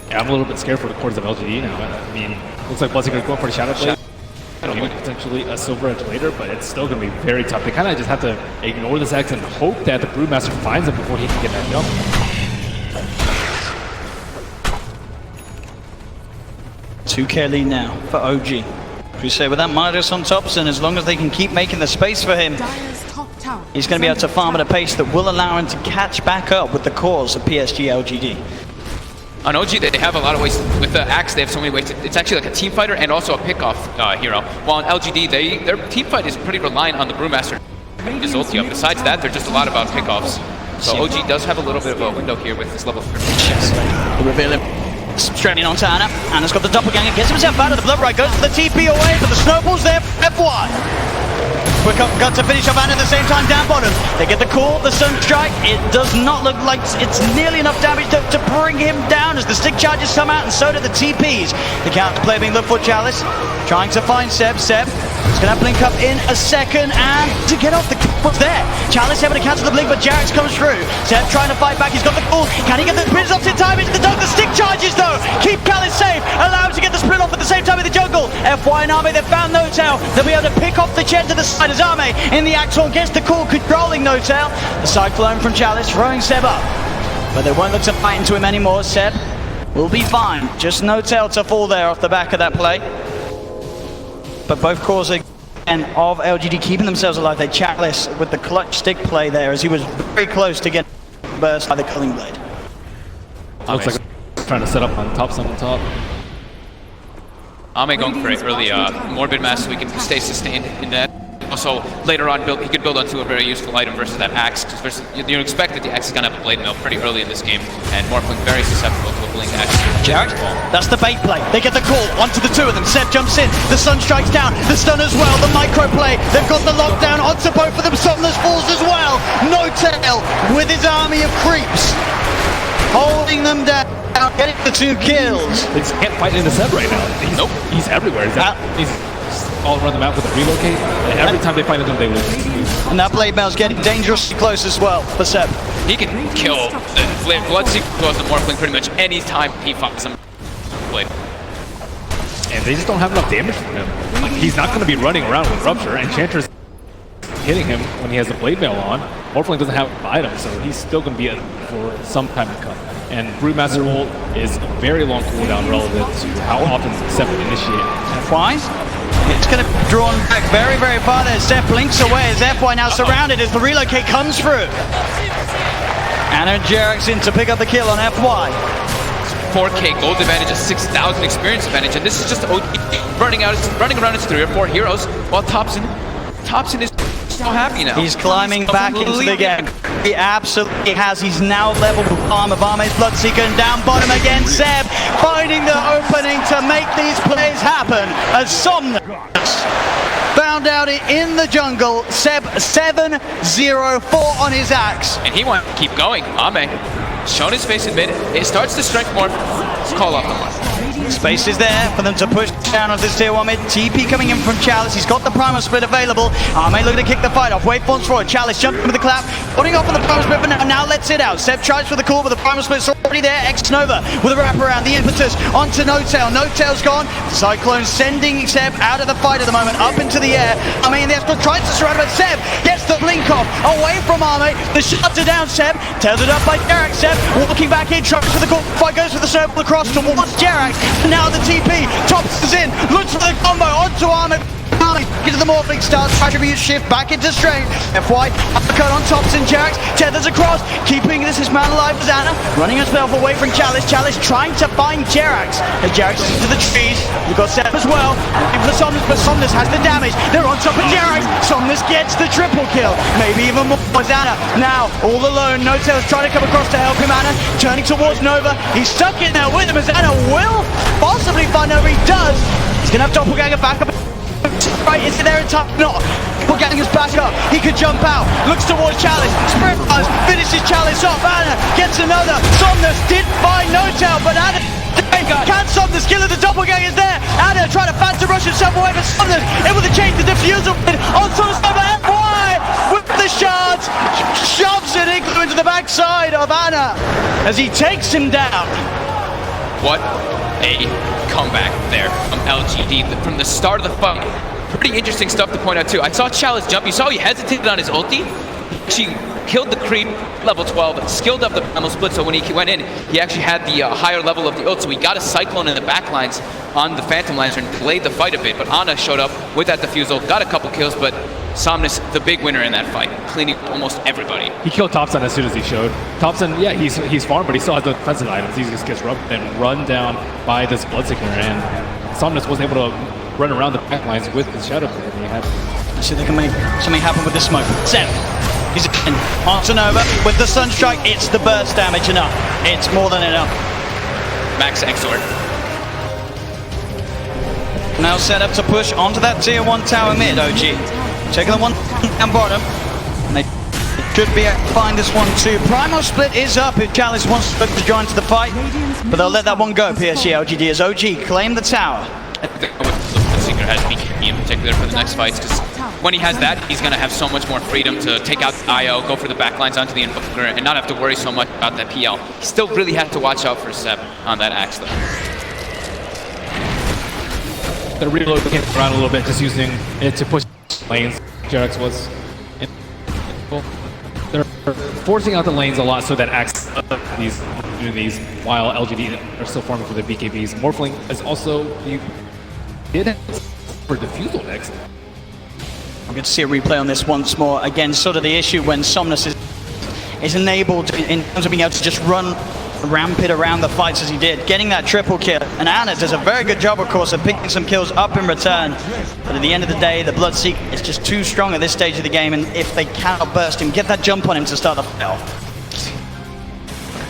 Yeah, I'm a little bit scared for the cores of LGD now. I mean, looks like Bloodseeker's going for the Shadow Blade. Even potentially a Silver Edge later, but it's still going to be very tough. They kind of just have to ignore this Axe and hope that the Brewmaster finds him before he can get that jump. 2k lead now for OG. We say with that Midas on Thompson, as long as they can keep making the space for him, he's going to be able to farm at a pace that will allow him to catch back up with the cores of PSG LGD. On OG, they have a lot of ways. With the Axe, they have so many ways. It's actually like a team fighter and also a pickoff hero. While on LGD, their team fight is pretty reliant on the Brewmaster. His ulti up. Besides that, they're just a lot about pickoffs. So OG does have a little bit of a window here with this level 3. The reveal him. Straight in onto Anna. Anna's got the doppelganger, gets himself out of the blood right, goes for the TP away, but the snowball's there. FY. Quick up, got to finish off Anna at the same time down bottom. They get the call, the Sunstrike. It does not look like it's nearly enough damage to bring him down as the stick charges come out, and so do the TPs. The counterplay being looked for Chalice, trying to find Seb. Seb is going to blink up in a second, and to get off the what's there. Chalice able to cancel the blink, but Jerax comes through. Seb trying to fight back, he's got the call. Can he get the split off in time into the dog? The stick charges though, keep Chalice safe, allow him to get the split off at the same time in the jungle. FY and Arme, they found No-Tail. They'll be able to pick off the Chen to the side as Arme in the Axel gets the call, controlling No-Tail. The Cyclone from Chalice throwing Seb up, but they won't look to fight into him anymore. Seb will be fine, just No-Tail to fall there off the back of that play. But both cores again of LGD keeping themselves alive. They Chalice with the clutch stick play there as he was very close to get burst by the Culling Blade. Looks like trying to set up on top, on top. Ame going for it early, Morbid Mass, so we can stay sustained in that. Also, later on, he could build onto a very useful item versus that Axe. Versus, you expect that the Axe is going to have a Blade Mill pretty early in this game, and Morphling very susceptible to a Blink Axe. Jared, that's the bait play. They get the call, onto the two of them. Seb jumps in, the Sun strikes down, the stun as well, the micro play. They've got the lockdown onto both of them. Somnus falls as well. No-Tail with his army of creeps, holding them down, getting the 2 kills. They just can't fight into Seb right now. He's everywhere. He's all around the map with a relocate, and every time they find him, they lose. And that Blade Mail's getting dangerously close as well for Seb. He can kill the Bloodseeker goes to Morphling pretty much any time he finds him. And they just don't have enough damage from him. Like, he's not going to be running around with Rupture, and Enchantress hitting him when he has the Blade Mail on. Morphling doesn't have an item, so he's still going to be for some time to come. And Brewmaster ult is a very long cooldown relative to how often Seb will initiate. FY, it's going to be drawn back very, very far there. Seb blinks away as FY now surrounded as the relocate comes through. Anna and Jerax in to pick up the kill on FY. 4k gold advantage, a 6,000 experience advantage, and this is just OG running around his 3 or 4 heroes, while Thompson is so happy now. He's climbing back into the game. He absolutely has. He's now leveled with armor. Arme's Bloodseeker and down bottom again. Seb finding the opening to make these plays happen as Somnus found out it in the jungle. Seb 7-0-4 on his Axe. And he wants to keep going. Ame shown his face in mid. It starts to strength more. Call off the mark. Space is there for them to push down on this tier 1 mid. TP coming in from Chalice. He's got the primal split available. Arme looking to kick the fight off. Waveforms forward. Chalice jumping with the clap. Putting off on the primal split, but now lets it out. Seb tries for the call, but the primal split's already there. X-Nova with a wraparound. The impetus onto No-Tail. No-Tail's gone. Cyclone sending Seb out of the fight at the moment, up into the air. Arme in the F tries to surround, but Seb gets the blink off away from Arme. The shots are down. Seb tethered up by Jerax. Seb walking back in, tries for the call. Fight goes for the circle across towards Jerax. Now the TP, Tops is in, looks for the combo onto Arme. Into the Morphling, starts attribute shift back into strength. FY uppercut on Tops and Jerax, tethers across, keeping this man alive as Anna, running herself away from Chalice. Chalice trying to find Jerax, and Jerax is into the trees. You've got Seth as well, looking for Somnus, but Somnus has the damage. They're on top of Jerax. Somnus gets the triple kill, maybe even more as Anna. Now all alone, No-Tail's trying to come across to help him. Anna turning towards Nova. He's stuck in there with him as Anna will possibly find Nova. He does. He's gonna have Doppelganger back up. Right, is it there in time? No. Doppelganger's back up. He could jump out. Looks towards Chalice. Sprint runs. Finishes Chalice off. Anna gets another. Somnus did find No-Tail, but Anna can't Somnus kill it. The Doppelganger's there. Anna trying to phantom rush himself away, but Somnus able to change the diffuser on Somnus over FY with the shards. Shoves it into the backside of Anna as he takes him down. What a comeback there from LGD from the start of the fight. Pretty interesting stuff to point out too. I saw Chalice jump. You saw he hesitated on his ulti. She killed the creep, level 12, skilled up the primal split, so when he went in, he actually had the higher level of the ult, so he got a Cyclone in the back lines on the Phantom Lantern, delayed the fight a bit, but Ana showed up with that defusal, got a couple kills, but Somnus, the big winner in that fight, cleaning almost everybody. He killed Thompson as soon as he showed. Thompson, yeah, he's farmed, but he still has the defensive items. He just gets rubbed and run down by this Bloodseeker, and Somnus wasn't able to run around the back lines with the Shadow Blade he had. Let's see if they can make something happen with the smoke. Seb, he's in. Onto Nova with the Sunstrike. It's the burst damage enough. It's more than enough. Max Exort. Now set up to push onto that tier 1 tower mid, OG. Taking the one down bottom. And they should be able to find this one too. Primal split is up if Chalice wants to join to the fight, but they'll let that one go. PSG LGD as OG claim the tower. I think the Seeker has BKB in particular for the next fights, because when he has that, he's going to have so much more freedom to take out the IO, go for the backlines onto the Invoker, and not have to worry so much about that PL. He still really has to watch out for Seb on that Axe though. The reload came around a little bit, just using it to push lanes. Jerax was they're forcing out the lanes a lot so that Axe these opportunities while LGD are still forming for the BKBs. Morphling is also did have for defusal next. I'm going to see a replay on this once more. Again, sort of the issue when Somnus is enabled in terms of being able to just run rampant around the fights as he did, getting that triple kill. And Anna does a very good job, of course, of picking some kills up in return. But at the end of the day, the Bloodseeker is just too strong at this stage of the game, and if they cannot burst him, get that jump on him to start the fight off.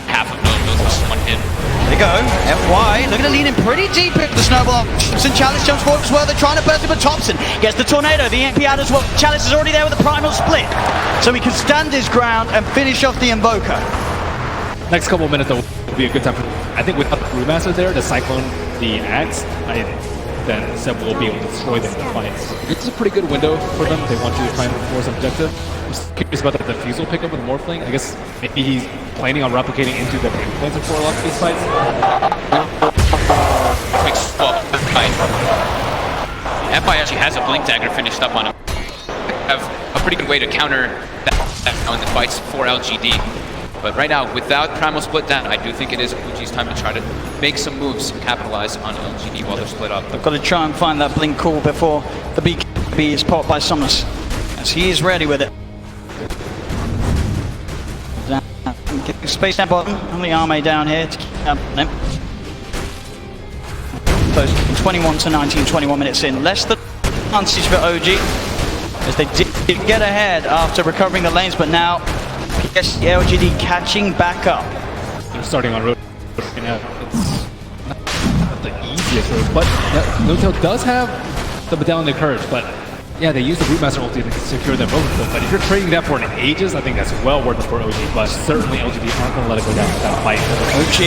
Half of those one hit. There you go. FY looking to lean in pretty deep into the snowball. Thompson, Chalice jumps forward as well. They're trying to burst him, but Thompson gets the tornado. The MP out as well. Chalice is already there with the primal split, so he can stand his ground and finish off the Invoker. Next couple of minutes though will be a good time for, I think without the Brewmaster there, the Cyclone, the Axe, then Seb will be able to destroy them in the fights. It's a pretty good window for them. They want to try and force objective. I'm just curious about the defusal pickup with Morphling. I guess maybe he's planning on replicating into the Planter for a lot of these fights. Quick swap. FI actually has a Blink Dagger finished up on him. Have a pretty good way to counter that now in the fights for LGD. But right now, without Primal split down, I do think it is OG's time to try to make some moves and capitalize on LGD while they're split up. They've got to try and find that blink call before the BKB is popped by Somnus, as he is ready with it. Getting space down bottom, only Arme down here to keep him. Close 21 to 19, 21 minutes in. Less than advantage for OG, as they did get ahead after recovering the lanes, but now PSG LGD catching back up. They're starting on road right now. It's not the easiest road, but No-Tail does have the Medallion of Courage, but Yeah, they use the Brewmaster ulti to secure their both, but if you're trading that for an Aegis, I think that's well worth it for OG, but certainly LGD aren't going to let it go down without a fight. OG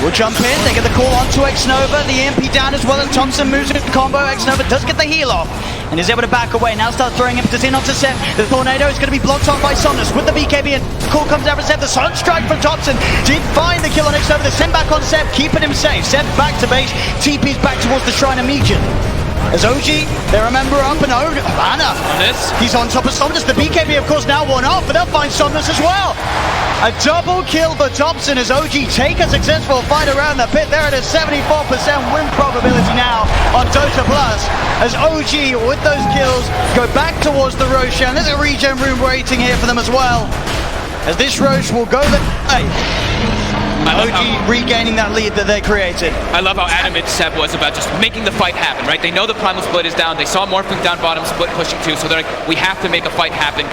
will jump in, they get the call onto Xnova, the EMP down as well, and Thompson moves into combo. Xnova does get the heal off, and is able to back away. Now start throwing impetus in onto Seth. The Tornado is going to be blocked off by Somnus with the BKB, and call comes out for Seth. The Sunstrike from Thompson did find the kill on Xnova. The send back on Seth, keeping him safe. Seth back to base, TP's back towards the Shrine of Meteor. As OG, they remember up and Anna. He's on top of Somnus. The BKB, of course, now one off, but they'll find Somnus as well. A double kill for Thompson as OG take a successful fight around the pit. They're at a 74% win probability now on Dota Plus. As OG, with those kills, go back towards the Roshan. There's a regen room waiting here for them as well. As this Roche will go the way. OG regaining that lead that they created. I love how adamant Seb was about just making the fight happen, right? They know the Primal Split is down. They saw Morphling down bottom, Split pushing too, so they're like, we have to make a fight happen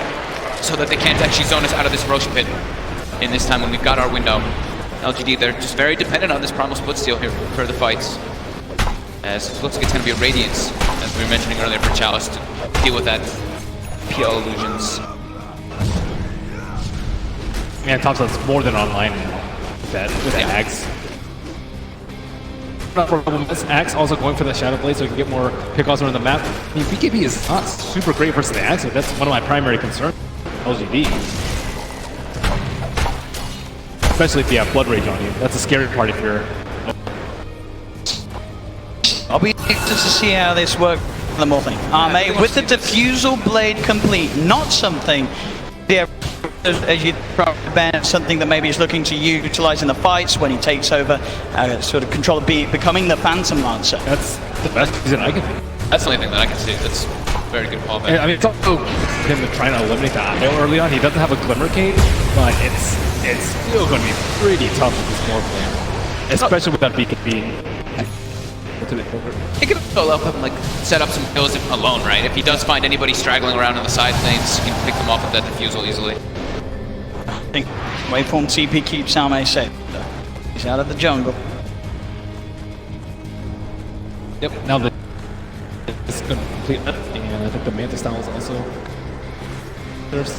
so that they can't actually zone us out of this Roche pit in this time when we've got our window. LGD, they're just very dependent on this Primal Split steal here for the fights. As it looks like it's going to be a Radiance, as we were mentioning earlier, for Chalice to deal with that PL illusions. Man, Thompson's more than online with the Axe. Axe also going for the Shadow Blade so he can get more pickoffs around the map. I mean, BKB is not super great versus the Axe, so that's one of my primary concerns. LGD. Especially if you have Blood Rage on you. That's a scary part if you're... I'll be interested to see how this works for the Morphling. Arme with the Diffusal Blade complete, not something... Yeah, as you probably ban, something that maybe he's looking to utilize in the fights when he takes over, sort of control of becoming the Phantom Lancer. That's the best reason I can think. That's the only thing that I can see. That's a very good call back. I mean, it's also him trying to eliminate the IO early on. He doesn't have a Glimmer Cape, but it's still going to be pretty tough with this Morphling, especially with that BKB. It could help him like set up some kills alone, right? If he does find anybody straggling around in the side lanes, he can pick them off with that Diffusal easily. I think Waveform TP keeps Salme safe. He's out of the jungle. Yep, now the it's going to complete, and I think the Manta style is also. There's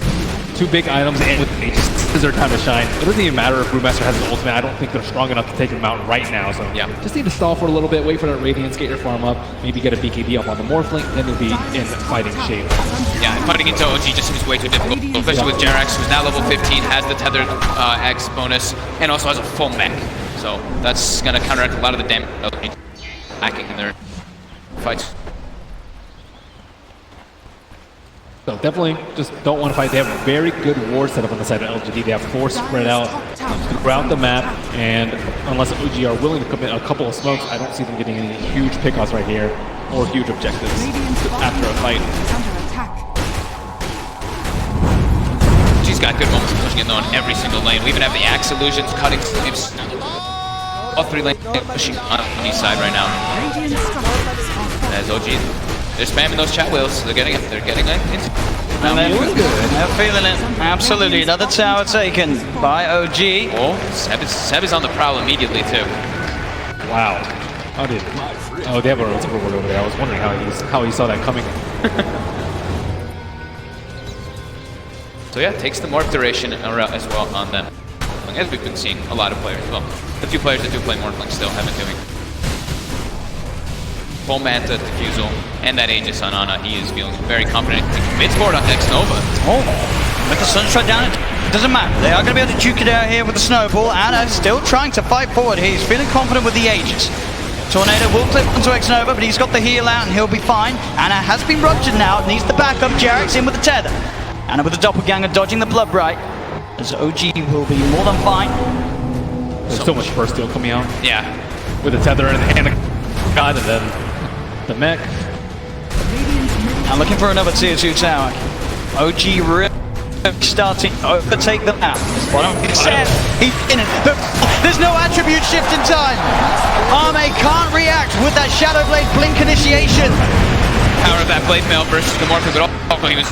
two big items, and with Aegis, this is their time to shine. It doesn't even matter if Brewmaster has an ultimate. I don't think they're strong enough to take him out right now. So yeah, just need to stall for a little bit, wait for that Radiance, get your farm up, maybe get a BKB up on the Morphling, then you'll be in fighting shape. Yeah, and fighting into OG just seems way too difficult, especially with Jerax, who's now level 15, has the tethered X bonus, and also has a full mech. So that's going to counteract a lot of the damage lacking in their fights. So definitely just don't want to fight. They have a very good ward setup on the side of LGD. They have 4 spread out throughout the map, and unless OG are willing to commit a couple of smokes, I don't see them getting any huge pickoffs right here or huge objectives after a fight. She's got good moments of pushing in though on every single lane. We even have the Axe illusions cutting sleeves. All 3 lanes pushing on the east side right now. As OG, they're spamming those chat wheels. They're getting it. They're getting it. And they're feeling it. Absolutely. Another tower taken by OG. Oh, Seb is on the prowl immediately too. Wow. Oh, they have a overboard over there. I was wondering how he saw that coming. So yeah, it takes the morph duration as well on them. As we've been seeing a lot of players. Well, the few players that do play Morphling still have been doing. Full Manta, Diffusal, and that Aegis on Ana. He is feeling very confident. He commits forward on Xnova. Oh, with the Sunstrike down, it doesn't matter. They are going to be able to duke it out here with the Snowball. Ana still trying to fight forward. He's feeling confident with the Aegis. Tornado will clip onto Xnova, but he's got the heal out and he'll be fine. Ana has been ruptured now, needs the backup. Jerax in with the tether. Ana with the doppelganger dodging the blood bright. As OG will be more than fine. There's so much burst steal coming out. Yeah. With the tether and the god, and then the mech. I'm looking for another tier 2 tower. OG really starting to overtake them now. He's in it. There's no attribute shift in time. Arme can't react with that Shadow Blade blink initiation. Power of that Blade Mail versus the Morphin, but also he was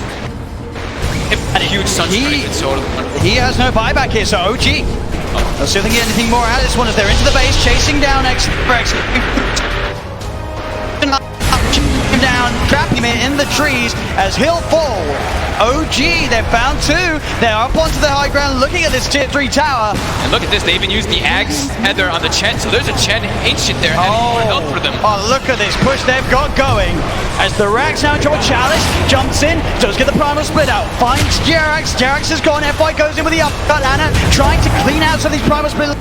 a huge Sunstrike. He has no buyback here, so OG. Let's see if they can get anything more out of this one as they're into the base, chasing down X. Down, trapping him in. here in the trees as he'll fall. OG, they've found 2. They're up onto the high ground looking at this tier 3 tower. And look at this, they even used the Ags Heather on the Chen, so there's a Chen ancient there heading for help for them. Oh, look at this push they've got going. As the Rags now enjoy Chalice, jumps in, does get the primal split out, finds Jerax. Jerax is gone, FY goes in with the uppercut. Anna trying to clean out some of these primal split.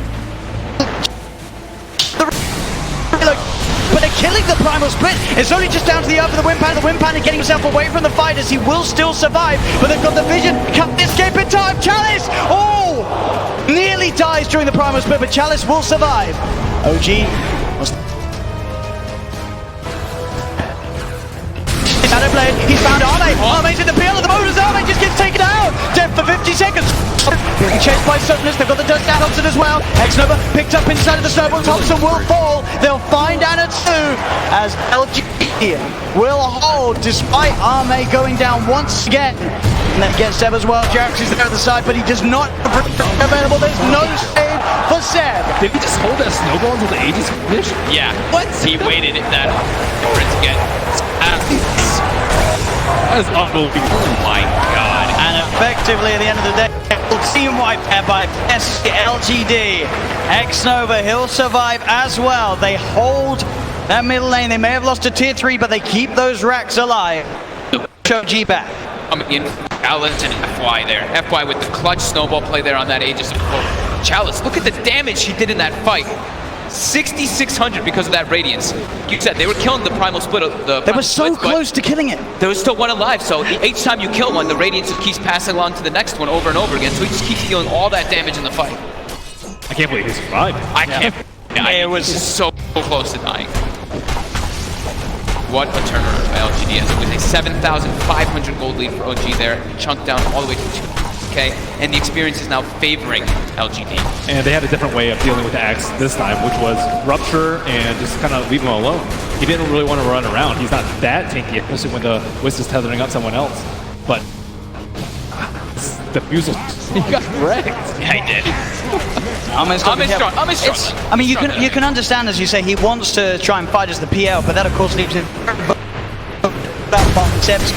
But they're killing the primal split. It's only just down to the up of the Wimpan. The Wimpan is getting himself away from the fight as he will still survive. But they've got the vision. Can't escape in time. Chalice! Oh! Nearly dies during the primal split, but Chalice will survive. OG was... Blade. He's found Arme. Arme's in the peel of the motors. Arme just gets taken out. Dead for 50 seconds. Being chased by Suttoners. They've got the Dust Thompson as well. X-Nova picked up inside of the snowball. Thompson will fall. They'll find Anna too as LG will hold despite Arme going down once again. And then gets Seb as well. Jerax is there at the side, but he does not available. There's no save for Seb. Did he just hold that snowball until the Aegis finish? Yeah. What? He waited that for it to get... That is unbelievable. Oh my god. And effectively at the end of the day, team wiped there by LGD. X-Nova, he'll survive as well. They hold that middle lane. They may have lost to tier 3, but they keep those racks alive. Show G back. Coming in, Chalice and FY there. FY with the clutch snowball play there on that Aegis. Chalice, look at the damage he did in that fight. 6,600 because of that Radiance. You said they were killing the primal split. They were so close to killing it. There was still one alive, so each time you kill one, the Radiance keeps passing along to the next one over and over again, so he just keeps dealing all that damage in the fight. I can't believe he survived. I can't. It was so close to dying. What a turnaround by LGD as it was a 7,500 gold lead for OG there, chunked down all the way to 2K, and the experience is now favoring LGD. And they had a different way of dealing with the Axe this time, which was Rupture and just kind of leave him alone. He didn't really want to run around. He's not that tanky, especially when the Wisp is tethering up someone else. But the Fusel, he got wrecked. Yeah, he did. I'm strong. I mean, you can understand, as you say, he wants to try and fight as the PL, but that of course leaves him Seb's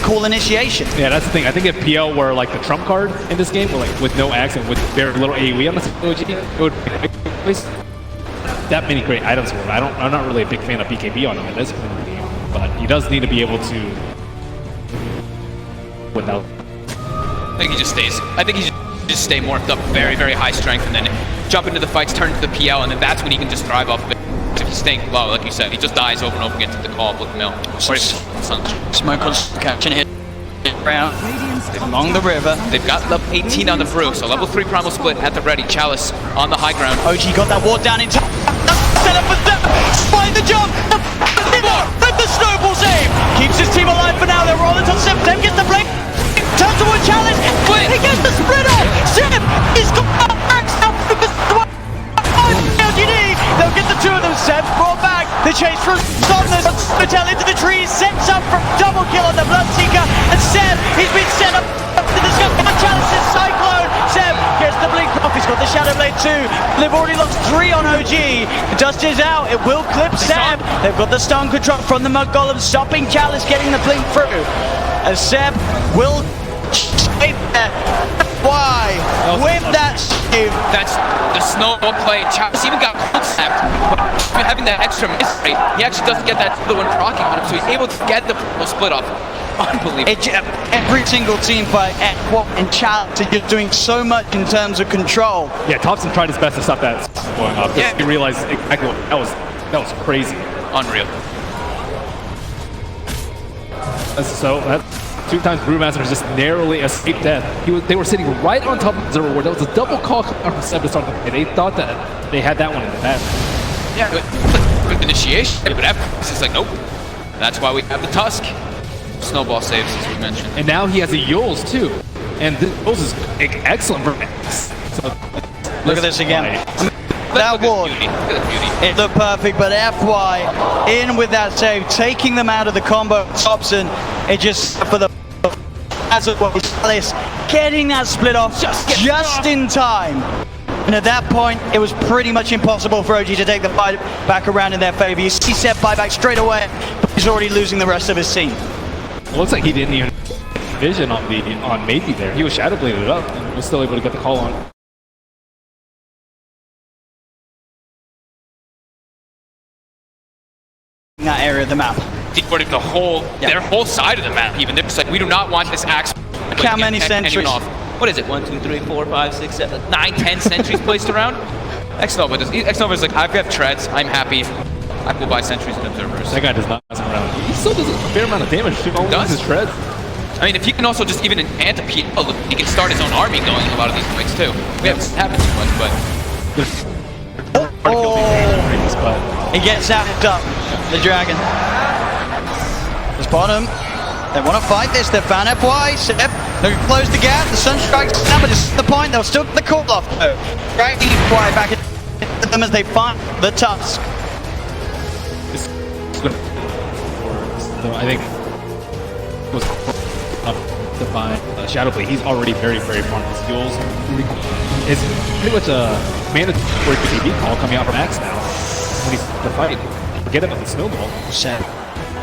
cool initiation. Yeah, that's the thing. I think if PL were like the trump card in this game, with no axe and with very little AoE on the OG, it would waste that many great items for him. I'm not really a big fan of BKB on him in this game, but he does need to be able to without. I think he just stays. I think he just stay morphed up very, very high strength and then jump into the fights, turn to the PL, and then that's when he can just thrive off of it. If he's staying low, like you said, he just dies over and over again to the call of Blue Mill. Smoke was catching hit around along the river. They've got level 18 on the brew, so level 3 primal split at the ready. Chalice on the high ground. OG got that ward down in time. Set up for them. Find the jump. And the snowball save. Keeps his team alive for now. They're rolling till Sim. Sim gets the blink. Turns toward Chalice. He gets the split off. Sim, he's got Max now. LGD. They'll get the two of them. Seb's brought back. The chase from Somnus. Mattel into the trees. Sets up for double kill on the Bloodseeker. And Seb, he's been set up to the scope. Chalice's Cyclone. Seb gets the blink off. He's got the Shadow Blade too. They've already lost 3 on OG. The dust is out. It will clip Seb. They've got the stun control from the Mud Golem, stopping Chalice getting the blink through. As Seb will save that. Why? With that save. That's the snowball play. Chalice even got snapped. But having that extra miss rate, he actually doesn't get that other one proccing on him, so he's able to get the split off. Unbelievable. Every single team fight and Chalice are just doing so much in terms of control. Yeah, Thompson tried his best to stop that going off. Yeah. He realized exactly what that was crazy. Unreal. So that 2 times Brewmaster just narrowly escaped death. They were sitting right on top of the Zero Ward. That was a double call from Seb to start the play. They thought that they had that one in the bag. Yeah, good initiation, but it's just like, nope. That's why we have the Tusk. Snowball saves, as we mentioned. And now he has a Yules too. And this Yules is excellent for Max. So, look at this again. That ward, it looked perfect, but FY in with that save, taking them out of the combo. Thompson, it just for the as well. Chalice getting that split off just in time. And at that point, it was pretty much impossible for OG to take the fight back around in their favor. You see Seb buyback straight away, but he's already losing the rest of his team. It looks like he didn't even vision on maybe there. He was shadow bladed it up and was still able to get the call on. That area of the map. Deporting the whole, their whole side of the map even. They're just like, we do not want this axe. How many sentries? What is it? 1, 2, 3, 4, 5, 6, 7, 9, 10 sentries placed around? X-Nova is like, I've got treads, I'm happy. I will buy sentries and observers. That guy does not mess around. He still does a fair amount of damage. He does his treads. I mean, if he can also just even enhance a PL, he can start his own army going in a lot of these fights too. We haven't happened too much, but... He gets zapped up, the dragon. This bottom. They want to fight this. They found FY. Seb, they close the gap. The sun strikes down, but it's the point. They'll still get the call off. Dragging FY back at them as they find the tusk. I think it was to find Shadowblade. He's already very, very far in his skills. It's pretty much a mandatory PvP call coming out from Axe now. When he's the fight, forget about the snowball. Sad.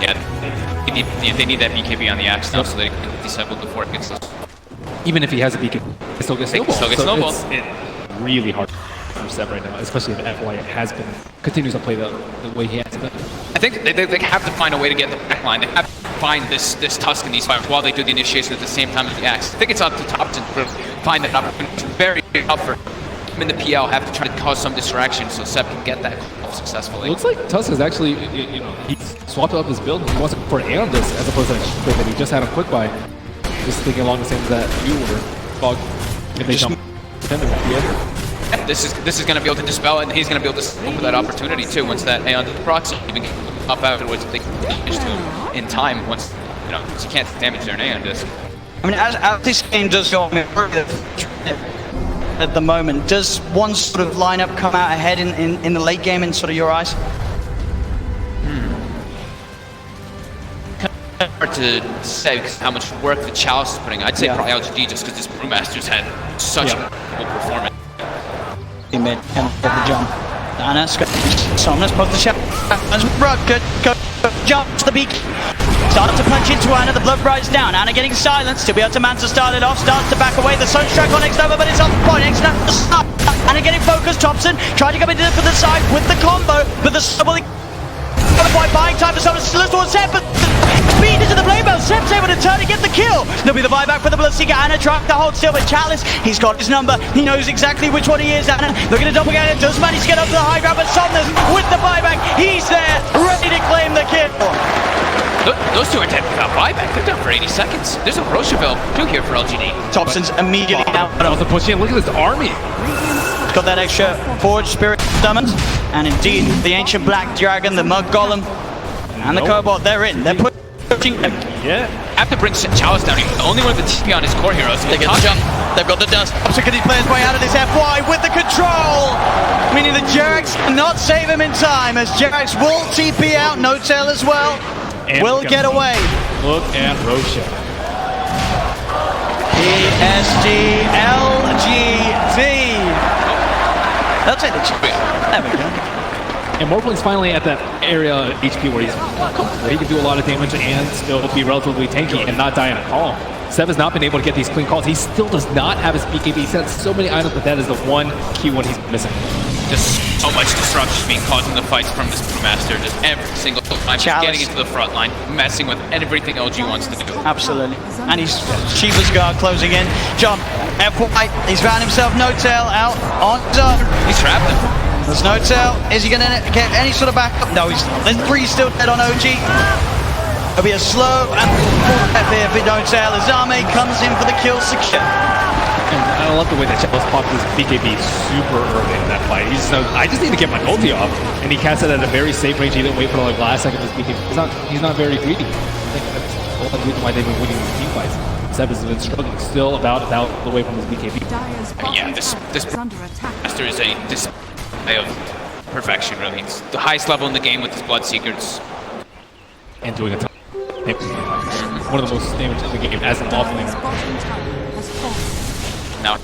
Yeah, they need that BKB on the Axe now so they can disable before it gets loose. Even if he has a BKB, he still gets snowball. Still gets snowball. It's really hard for Seb right now, especially if FY continues to play the way he has been. I think they have to find a way to get the backline. They have to find this tusk in these fights while they do the initiation at the same time as the Axe. I think it's up to top to find that opportunity. It's very tough for him in the PL have to try to cause some distraction so Seb can get that successfully. It looks like Tusk is actually, he's swapped up his build. He wants to go for Aeon this as opposed to that he just had a quick buy. Just thinking along the same as that you were. Fog, if they jump. This is going to be able to dispel it, and he's going to be able to open that opportunity too once that Aeon procs even up afterwards. They can damage to him in time once you can't damage their Aeon disc. I mean, as this game does go on at the moment, does one sort of lineup come out ahead in the late game in sort of your eyes? Hard to say because how much work the Chalice is putting. I'd say probably LGD just because this Brewmaster's had such a good performance. He made him get the jump. Anna's got Somnus, both the shot. Good jump to the beak. Starts to punch into Anna, the blood rises down. Anna getting silenced, to be able to Mansa start it off, starts to back away. The Sunstrike on X-Nova, but it's on point. X-Nova stop. Anna getting focused. Thompson trying to come into the side with the combo, but the snowball. Buying time for someone to slip towards Seb, but speed into the blade belt. Seb's able to turn and get the kill. There'll be the buyback for the Bloodseeker. Anna trying to hold still, but Chalice, he's got his number. He knows exactly which one he is. Anna looking to double again. Does manage to get up to the high ground, but Somnus with the buyback. He's there, ready to claim the kill. Those two are dead without buyback. They're down for 80 seconds. There's a Rocheville too here for LGD. Thompson's immediately out. But also pushing in. Look at this army. Got that extra Forge Spirit summons, and indeed the Ancient Black Dragon, the Mug Golem, and the Cobalt, they're in. They're pushing. Yeah. Have to bring Chalice down. He's the only one with the TP on his core heroes. They get the jump. They've got the dust. So can he play his way out of this FY with the control? Meaning the Jerax cannot save him in time, as Jerax will TP out. No tail as well. And will get away. Look at Rochelle. PSG-LGD. They'll take the chip. There we go. And Morplin's finally at that area HP where he's comfortable. He can do a lot of damage and still be relatively tanky and not die in a call. Seb has not been able to get these clean calls. He still does not have his BKB. He's had so many items, but that is the one key one he's missing. Just so much disruption being caused in the fights from this Brewmaster. Just every single time, just getting into the front line, messing with everything LG wants to do. Absolutely. And he's Shiva's guard closing in. Jump. FY. He's found himself no tail out on zone. He's trapped him. There's no tail. Is he going to get any sort of backup? No, there's 3 still dead on OG. It'll be a slow and full step here for no tail as Arme comes in for the kill secure. And I love the way that Chalice popped his BKB super early in that fight. He just knows, I just need to get my ulti off. And he cast it at a very safe range. He didn't wait for the last second of his BKB. He's not very greedy. I think that's the reason why they've been winning these team fights. Seb has been struggling still about away from his BKB. Yeah, this Master is a display of perfection, really. It's the highest level in the game with his Bloodseekers. And doing a ton. One of the most damage in the game as an offlane. Now,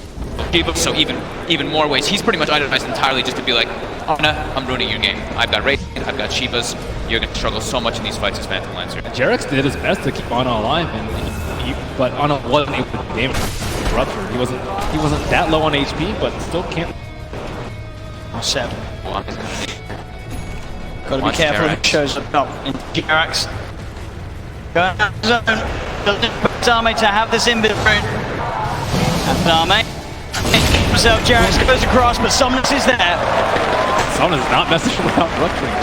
Shiva, so even more ways. He's pretty much itemized entirely just to be like, Ana, I'm ruining your game. I've got Radiant, I've got Shivas. You're going to struggle so much in these fights as Phantom Lancer. Jarex did his best to keep Ana alive, but Ana wasn't able to damage Rupture. He wasn't that low on HP, but still can't. Seb. Got to be careful who shows up in Jarex. Going out of zone. Arme to have this in between. And Arme himself, Jarex goes across, but Somnus is there. Somnus is not messaging without rupturing.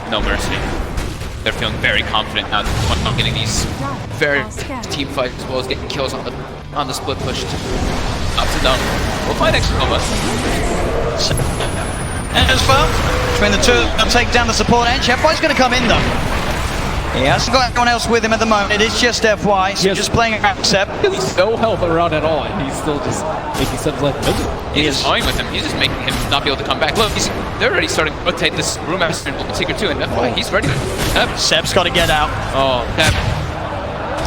No mercy. They're feeling very confident now that they're getting these very team fights as well as getting kills on the split push up to down. We'll find Xnova. And as well, between the two, they'll take down the support edge. FY's going to come in though. He hasn't got anyone else with him at the moment. It is just FY, so just playing around Seb. He's no help around at all, and he's still just making Seb's life miserable. He's toying with him. He's just making him not be able to come back. Look, they're already starting to rotate this Brewmaster and Seeker too, and FY, he's ready. Seb's got to get out. Oh, Seb.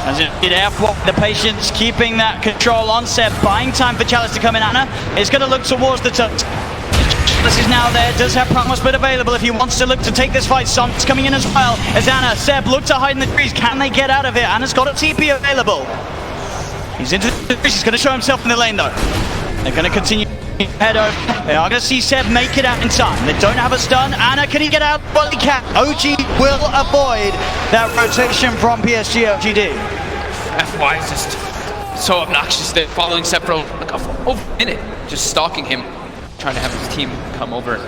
As it did FY, the patience keeping that control on Seb, buying time for Chalice to come in. Ana is going to look towards the touch. This is now there, does have Promos Split available if he wants to look to take this fight. Son's coming in as well as Ana. Seb look to hide in the trees. Can they get out of it? Ana's got a TP available. He's into the trees. He's going to show himself in the lane though. They're going to continue head over. They are going to see Seb make it out in time. They don't have a stun. Ana, can he get out? Well, he can. OG will avoid that rotation from PSG LGD. FY is just so obnoxious. They're following Seb for like over a minute, just stalking him, trying to have his team come over.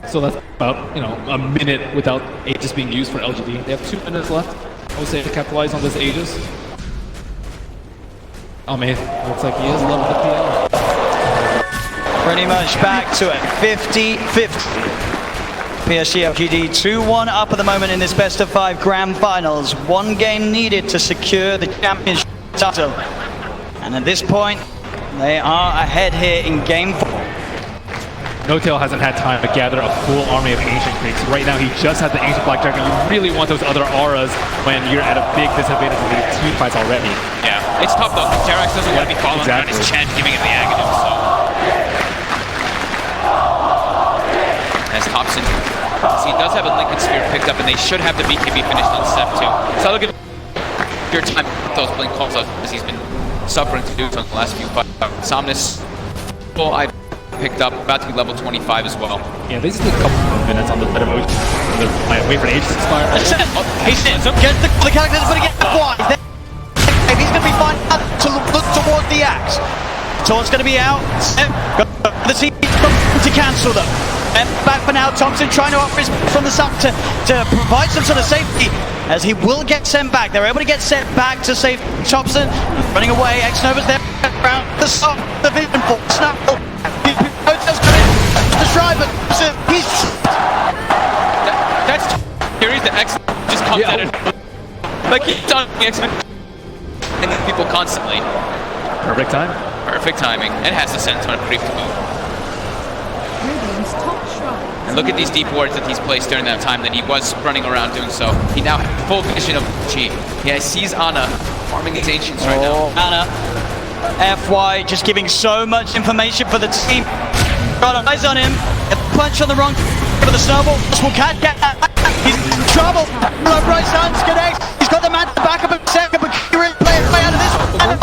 So that's about, a minute without Aegis being used for LGD. They have 2 minutes left, I would say, to capitalize on this Aegis. Oh man, looks like he is level 50. Pretty much back to it, 50-50. PSG LGD 2-1 up at the moment in this best of 5 grand finals. 1 game needed to secure the championship title. And at this point, they are ahead here in game 4. N0tail hasn't had time to gather a full army of Ancient Creeks. Right now, he just has the Ancient Black Dragon. You really want those other auras when you're at a big disadvantage in these team fights already. Yeah, it's tough though. Jarex doesn't want to be following around his Chen, giving him the Aghanim, so. As Thompson, he does have a Lincoln Sphere picked up, and they should have the BKB finished on step 2. So look at your time with those blink calls up, as he's been suffering to do so in the last few fights. Somnus, well, I picked up, about to be level 25 as well. Yeah, they just need a couple more minutes on the bit of OG. Wait for the Aegis to expire. He's in. Gets the characters, but he gets wide. He's going to be fine to look towards the axe. Taunt's going to be out. The team to cancel them. And back for now, Thompson trying to offer his from the side to provide some sort of safety, as he will get sent back. They're able to get sent back to save Thompson. Running away, Xnova's there around the soft, the vision for Snapple. The Shriver, that's series that X just comes at it. Like he's on X-Men and people constantly. Perfect time. Perfect timing. And has the sense on a creep to move. And look at these deep wards that he's placed during that time that he was running around doing so. He now has full vision of Chi. Yeah, he sees Ana farming his Ancients right now. Ana, FY just giving so much information for the team. Got eyes on him. A punch on the wrong for the snowball. Will catch. He's in trouble. Right side connects. He's got the man to back up a second, but he really play out of this one.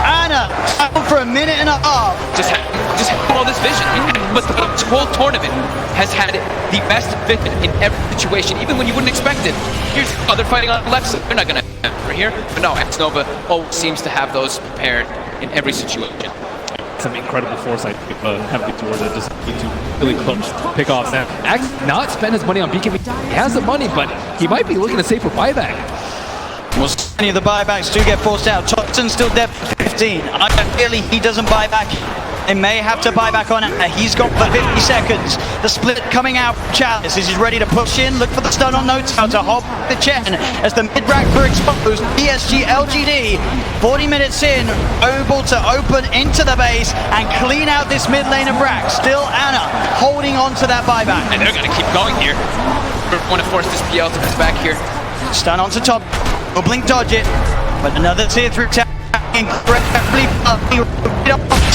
Ana for a minute and a half. Just have all this vision. But the whole tournament has had the best vision in every situation, even when you wouldn't expect it. Here's other fighting on the left side. They're not going to over here. But no, Xnova always seems to have those prepared in every situation. Some incredible foresight having towards it, just need to really close pick off Sam. Not spend his money on BKB. He has the money, but he might be looking to save for buyback. Well, many of the buybacks do get forced out. Thompson's still dead for 15. Ideally, he doesn't buy back. They may have to buy back on it. He's got the 50 seconds. The split coming out. Chalice is ready to push in. Look for the stun on N0tail to hold the Chen as the mid-rack are exposed. PSG LGD, 40 minutes in, able to open into the base and clean out this mid lane of rack. Still Ana holding on to that buyback. And they're going to keep going here. We want to force this PL to come back here. Stun onto top. Will blink dodge it, but another tier 3 tap incredibly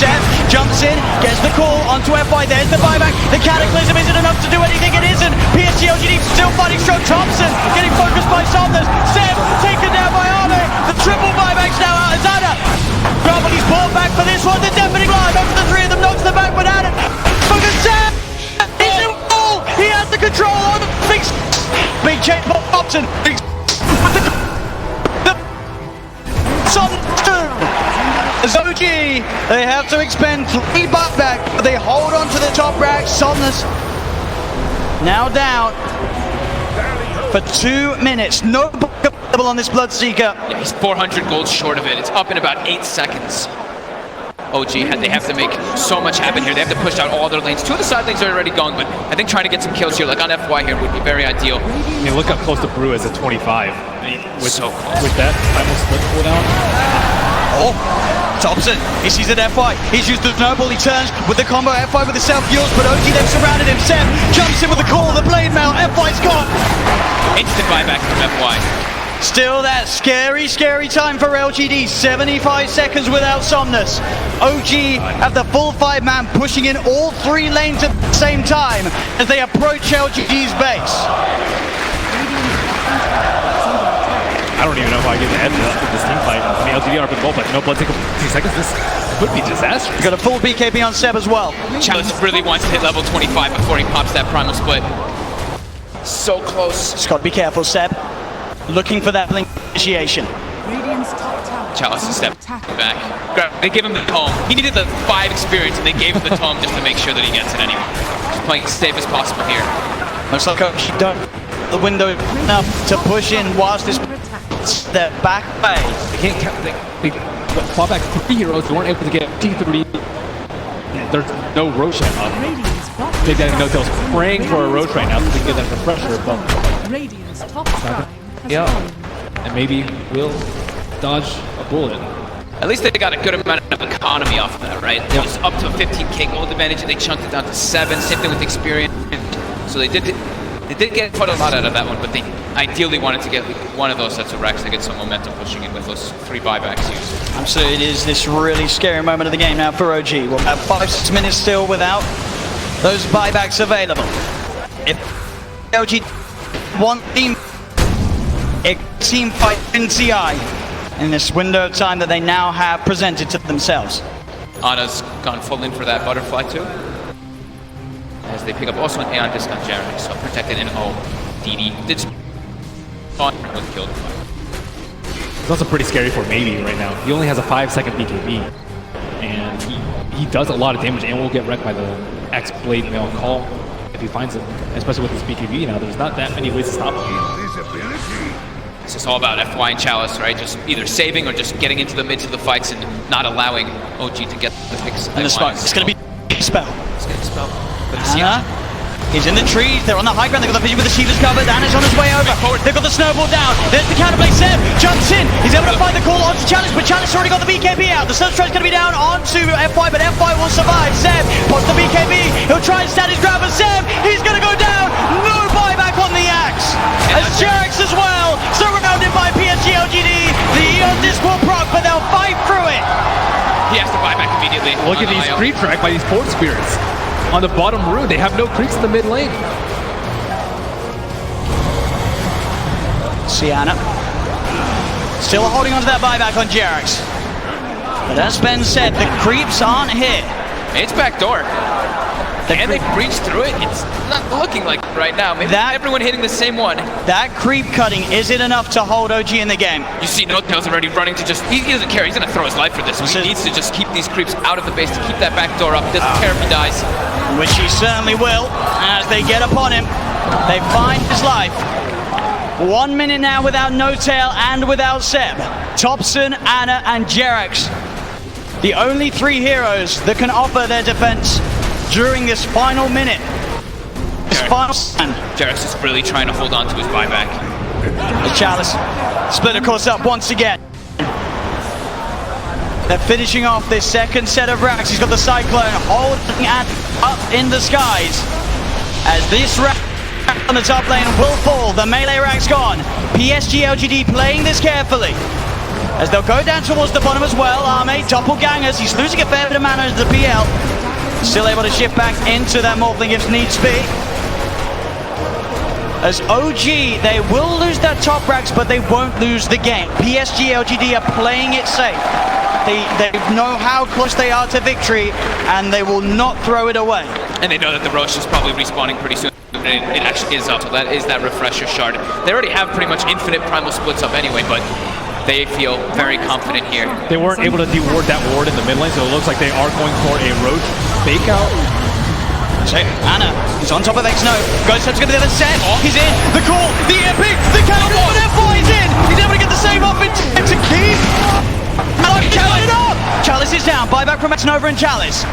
Seth jumps in, gets the call onto FY. There's the buyback. The Cataclysm isn't enough to do anything. It isn't. PSG LGD still fighting strong. Thompson getting focused by Somnus. Seth taken down by Arme. The triple buyback's now out as Anna. Gravelly's brought back for this one. The deafening line over the three of them, knocks them back, but Anna. Look at Seth. He's in wall. He has the control on the big change for Thompson. OG, they have to expend 3 buyback, but they hold on to the top rack. Somnus now down for 2 minutes. No buyback available on this Bloodseeker. Yeah, he's 400 gold short of it. It's up in about 8 seconds. OG, they have to make so much happen here. They have to push out all their lanes. 2 of the side lanes are already going, but I think trying to get some kills here, like on FY here, would be very ideal. I mean, look how close to Brew is at 25. With, so close. With that final split cooldown. Oh, Thompson, he sees it FY. He's used the snowball, he turns with the combo FY with the self-fuels, but OG they've surrounded him. Seth jumps in with the call, the blade mail, FY's gone. Instant buyback from FY. Still that scary, scary time for LGD. 75 seconds without Somnus. OG have the full 5-man pushing in all 3 lanes at the same time as they approach LGD's base. I don't even know if I get the edge of this team fight. I mean, LGD are up in goal, but no blood take 2 seconds. This could be disastrous. Got a full BKB on Seb as well. Chalice really wants to hit level 25 before he pops that primal split. So close. Just got to be careful, Seb. Looking for that blink initiation. Chalice is stepping back. They give him the tome. He needed the 5 experience, and they gave him the tome just to make sure that he gets it anyway. Just playing as safe as possible here. Looks like OG don't the window enough to push in whilst this step back way. They can't they fought back 3 heroes. They weren't able to get T3. There's no Roshan up. Maybe that no-tail's praying for a Rosh right now so they can get that refresher, but yeah, and maybe we'll dodge a bullet. At least they got a good amount of economy off of that, right? It was up to a 15k gold advantage, and they chunked it down to 7. Same thing with experience. So they did get quite a lot out of that one, but they ideally wanted to get one of those sets of racks to get some momentum pushing in with those 3 buybacks used. Absolutely, it is this really scary moment of the game now for OG. We'll have 5-6 minutes still without those buybacks available. If OG one team fight in CI in this window of time that they now have presented to themselves. Anna's gone full in for that butterfly too. As they pick up also an Aeon disc on Jarek, so protected in O. DD did spawn was killed. It's also pretty scary for Maybe right now. He only has a 5-second BKB, and he does a lot of damage and will get wrecked by the X Blade Mail call if he finds it, especially with his BKB now. There's not that many ways to stop him. It's just all about FY and Chalice, right? Just either saving or just getting into the midst of the fights and not allowing OG to get the picks. And the spike. It's going to be spell. It's going to spell. Anna is in the trees. They're on the high ground. They've got the vision with the shielders covered. Anna's on his way over. They've got the snowball down. There's the counterplay. Seb jumps in. He's able to find the call onto Chalice, but Chalice already got the BKB out. The surge trade's going to be down onto FY, but FY will survive. Seb pots the BKB. He'll try and stand his ground, but Seb, he's going to go down. No buyback on the axe. As Jarex as well, surrounded by PSG LGD. The Eon disc will proc, but they'll fight through it. He has to buy back immediately. Look at these creep track by these Port Spirits. On the bottom room, they have no creeps in the mid lane. Sienna still holding on to that buyback on Jarex. But as Ben said, the creeps aren't here. It's backdoor. And they breached through it. It's not looking like it right now. Maybe everyone hitting the same one. That creep cutting isn't enough to hold OG in the game. You see No-Tail's already running to just, he doesn't care. He's going to throw his life for this. He needs to just keep these creeps out of the base to keep that back door up. Doesn't care if he dies. Which he certainly will. As they get upon him, they find his life. 1 minute now without No-Tail and without Seb. Thompson, Anna, and Jarex. The only 3 heroes that can offer their defense during this final minute. This final stand. Jarex is really trying to hold on to his buyback. The Chalice split of course up once again. They're finishing off this second set of racks. He's got the Cyclone holding up in the skies. As this rack on the top lane will fall. The melee rack's gone. PSG LGD playing this carefully. as they'll go down towards the bottom as well. Arme, doppelgangers, he's losing a fair bit of mana into the PL. Still able to shift back into that Morphling if needs be. As OG, they will lose their top racks, but they won't lose the game. PSG LGD are playing it safe. They know how close they are to victory, and they will not throw it away. And they know that the Roche is probably respawning pretty soon. It actually is up, so that is that refresher shard. They already have pretty much infinite primal splits up anyway, but they feel very confident here. They weren't able to deward that ward in the mid lane, so it looks like they are going for a Roach fake out. So Anna is on top of X-No. Ghost Step's going to the other set. He's in. The call, the epic, the cannonball, and F4 is in. He's able to get the save off in time to keep. Chalice it up. Chalice is down. Buyback from X-Nova and Chalice.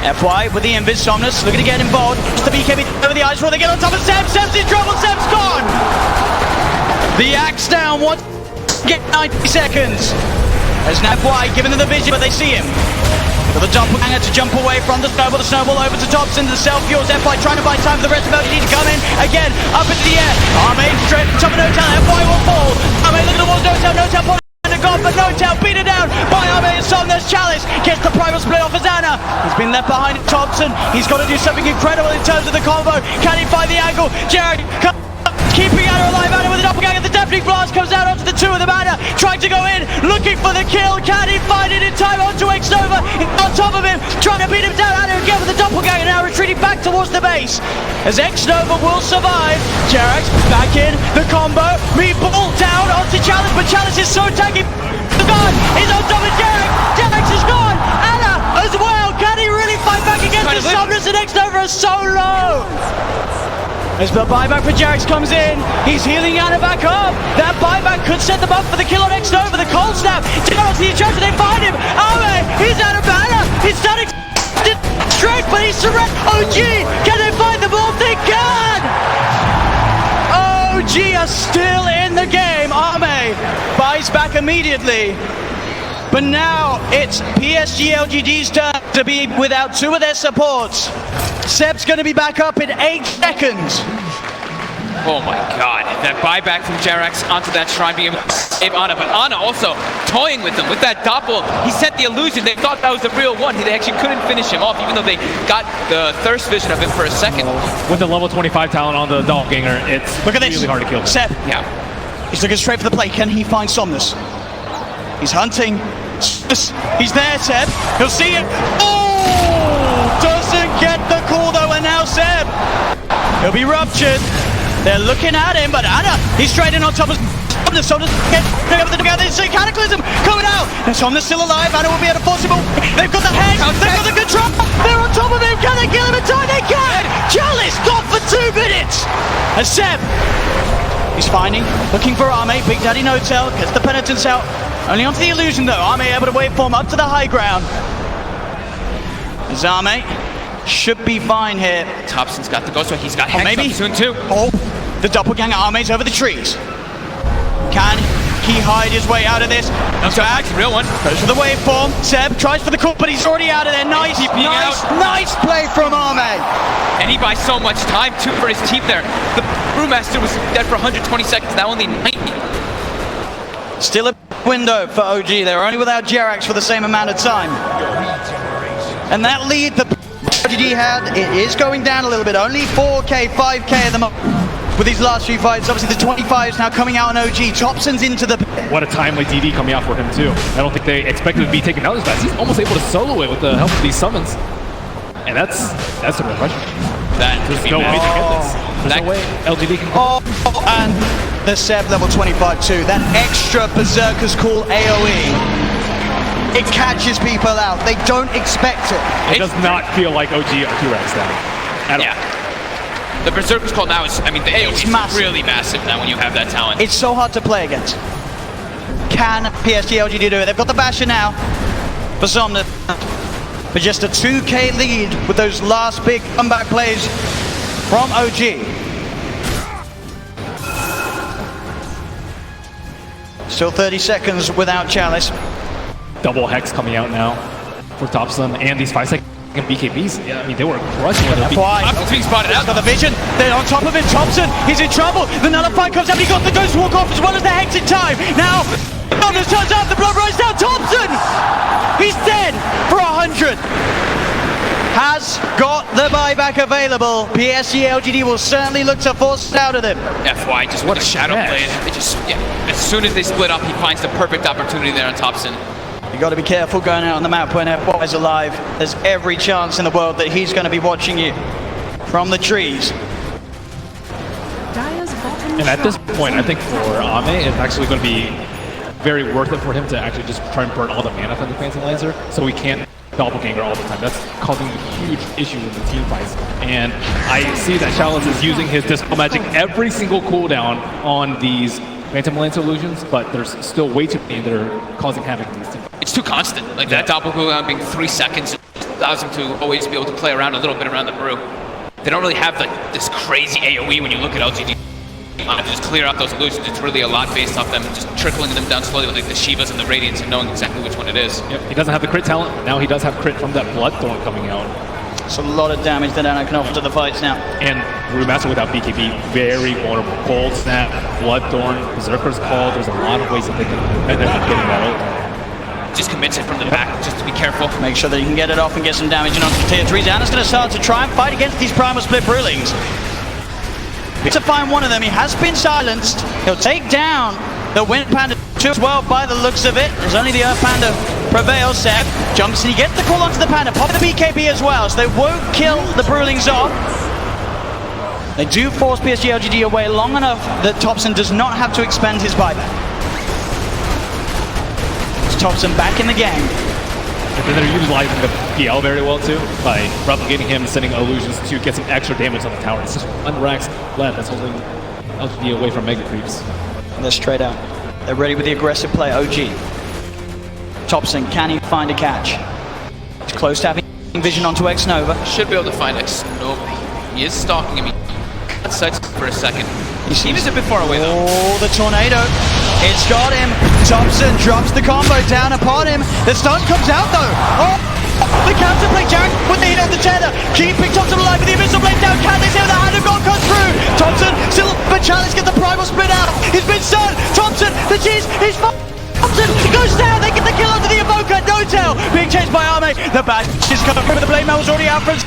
FY with the Invis. Somnus looking to get involved. Just the BKB over the ice roll. They get on top of Seb. Seb's in trouble. Seb's gone. The axe down. One. Get 90 seconds. As FY giving them the vision, but they see him. For the doppelganger to jump away from the snowball over to Thompson, the self-fuels, FY trying to buy time for the rest of LGD to come in, again, up into the air, Arme straight from top of No-Tail, FY will fall, Arme looking towards No-Tail, No-Tail pulling the god, but No-Tail beat it down by Arme and Somnus. Chalice gets the primal split off as Anna, he's been left behind Thompson, he's got to do something incredible in terms of the combo, can he find the angle, Jared, keeping Anna alive, Anna with the doppelganger, the deafening blast comes out onto the two of the Anna, trying to go in, looking for the kill, can he find it in time onto X-Nova, on top of him, trying to beat him down, Anna again with the doppelganger, now retreating back towards the base, as X-Nova will survive, Jerax back in, the combo, meatball down onto Chalice, but Chalice is so tanky, gone, he's on top of Jerax, Jerax is gone, Anna as well, can he really fight back against the Somnus, and X-Nova is so low? As the buyback for Jerax comes in, he's healing Anna back up. That buyback could set them up for the kill on X-Nova. The cold snap, down to the injection, they find him. Arme, he's out of mana. He's starting straight, but he's surrendered. OG, can they find the ball? They can! OG are still in the game. Arme buys back immediately. But now it's PSG LGD's turn to be without two of their supports. Seb's going to be back up in 8 seconds. Oh my god, that buyback from Jerax onto that shrine being able to save Ana, but Ana also toying with them with that doppel. He sent the illusion, they thought that was the real one. They actually couldn't finish him off, even though they got the thirst vision of him for a second. With the level 25 talent on the doppelganger, it's really hard to kill him. Seb, yeah. He's looking straight for the play. Can he find Somnus? He's hunting. He's there, Seb. He'll see it. Oh! Doesn't get the call though, and now Seb. He'll be ruptured. They're looking at him, but Anna, he's straight in on top of Somnus. Somnus gets over the together. It's a cataclysm coming out. And Somnus still alive. Anna will be able to force him away. They've got the head. They've got the control. They're on top of him. Can they kill him in time? They can. Chalice got for 2 minutes. And Seb, he's finding, looking for Arme. Big Daddy No-Tail gets the penitence out. Only onto the illusion though. Arme able to waveform up to the high ground. Arme should be fine here. Thompson's got the ghost, he's got Hex maybe soon too. Oh, the doppelganger Arme's over the trees. Can he hide his way out of this? Back, real one. Goes for the waveform. Seb tries for the cut, but he's already out of there. Nice play from Arme. And he buys so much time too for his team there. The Brewmaster was dead for 120 seconds, now only 90. Still a window for OG. They're only without Jerax for the same amount of time. And that lead that OG had, it is going down a little bit. Only 4K, 5K at the moment with these last few fights. Obviously the 25 is now coming out on OG. Thompson's into the... What a timely DD coming out for him too. I don't think they expected to be taken out as fast. He's almost able to solo it with the help of these summons. And that's a real question. There's no way to get this. There's no way LGD can... Oh, and the Seb level 25 too. That extra Berserker's Call AoE. It catches people out. They don't expect it. It does not feel like OG are 2x down at all. The Berserker's Call now is, I mean, the AoE is massive. Really massive now when you have that talent. It's so hard to play against. Can PSG LGD do it? They've got the Basher now for Somnus. But just a 2K lead with those last big comeback plays from OG. Still 30 seconds without Chalice. Double Hex coming out now for Thompson and these 5-second BKBs. Yeah, I mean, they were crushing with the Thompson's being spotted out. Got the vision. They're on top of him. Thompson, he's in trouble. The Nullify comes out. He got the Ghost Walk off as well as the Hex in time. Now, This turns out the blood runs down. Thompson! He's dead for 100. Has got the buyback available. PSG LGD will certainly look to force it out of them. FY just what a shadow play. It just, as soon as they split up, he finds the perfect opportunity there on Thompson. You got to be careful going out on the map when FY is alive. There's every chance in the world that he's going to be watching you from the trees. And at this point, I think for Ame, it's actually going to be very worth it for him to actually just try and burn all the mana from the Phantom Lancer, so he can't doppelganger all the time. That's causing huge issues in the team fights. And I see that Chalice is using his Dispel Magic every single cooldown on these Phantom Lancer illusions, but there's still way too many that are causing havoc in these teams. It's too constant. Like that doppel cooldown being 3 seconds allows him to always be able to play around a little bit around the brew. They don't really have like this crazy AoE when you look at LGD. To just clear out those illusions, it's really a lot based off them just trickling them down slowly with like the Shivas and the Radiants and knowing exactly which one it is. Yep. He doesn't have the crit talent, but now he does have crit from that Bloodthorn coming out. It's a lot of damage that Anna can offer to the fights now. And Brewmaster without BKB, very vulnerable. Cold Snap, Bloodthorn, Berserker's Call, there's a lot of ways that they can benefit from getting that ult. Just commits it from the back, just to be careful. Make sure that you can get it off and get some damage in onto the tier 3s. Anna's going to start to try and fight against these Primal Split Brewlings. To find one of them, he has been silenced. He'll take down the Wind Panda 2 as well by the looks of it. There's only the Earth Panda prevails. Seb jumps and he gets the call onto the Panda. Pop the BKB as well, so they won't kill the Brewlings off. They do force PSG LGD away long enough that Thompson does not have to expend his buyback. It's Thompson back in the game. And then they're utilizing the PL very well too, by replicating him and sending illusions to get some extra damage on the tower. It's just one Rax left that's holding LGD away from Mega Creeps. And they're straight out. They're ready with the aggressive play, OG. Thompson, can he find a catch? He's close to having vision onto X-Nova. Should be able to find X-Nova. He is stalking him. He sights for a second. He was a bit far away though. Oh, the tornado. It's got him. Thompson drops the combo down upon him. The stun comes out though. Oh, the counterplay, Jack with the hit on the tether. Keeping Thompson alive with the Abyssal Blade down. Catalyst here, the hand of God comes through. Thompson still, but Chalice gets the Primal Split out. He's been stunned. Thompson, the cheese, he's fine. Thompson goes down. They get the kill onto the Evoker. No tail being chased by Arme. The bash is coming through, but the Blade Mail was already out for him.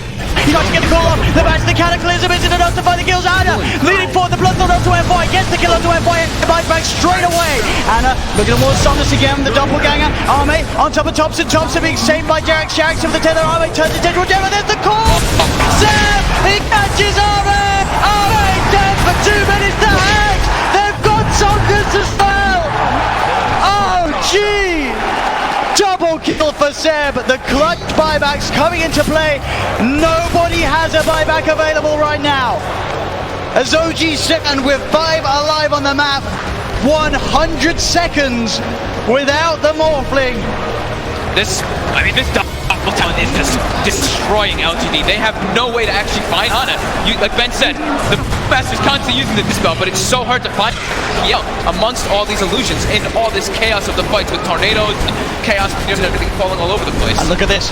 He got to get the call off. The bash, the Cataclysm isn't enough to find the kills. Anna leading forward. The Bloodthorn onto FY. Gets the kill onto FY. Bites back straight away. Anna looking towards Somnus again. The doppelganger. Arme on top of Thompson. Thompson being saved by Jarek. Sharks with the tether. Arme turns the tendril down. There's the call. Sam, he catches Arme. Arme dead for 2 minutes to Hex. They've got Somnus as well. Oh, gee. Double kill for Seb. The clutch buybacks coming into play. Nobody has a buyback available right now. As OG second with 5 alive on the map. 100 seconds without the Morphling. This double talent is just destroying LGD. They have no way to actually find Ana. Like Ben said, the Master's constantly using the Dispel, but it's so hard to find amongst all these illusions in all this chaos of the fights with tornadoes and chaos and everything falling all over the place. And look at this.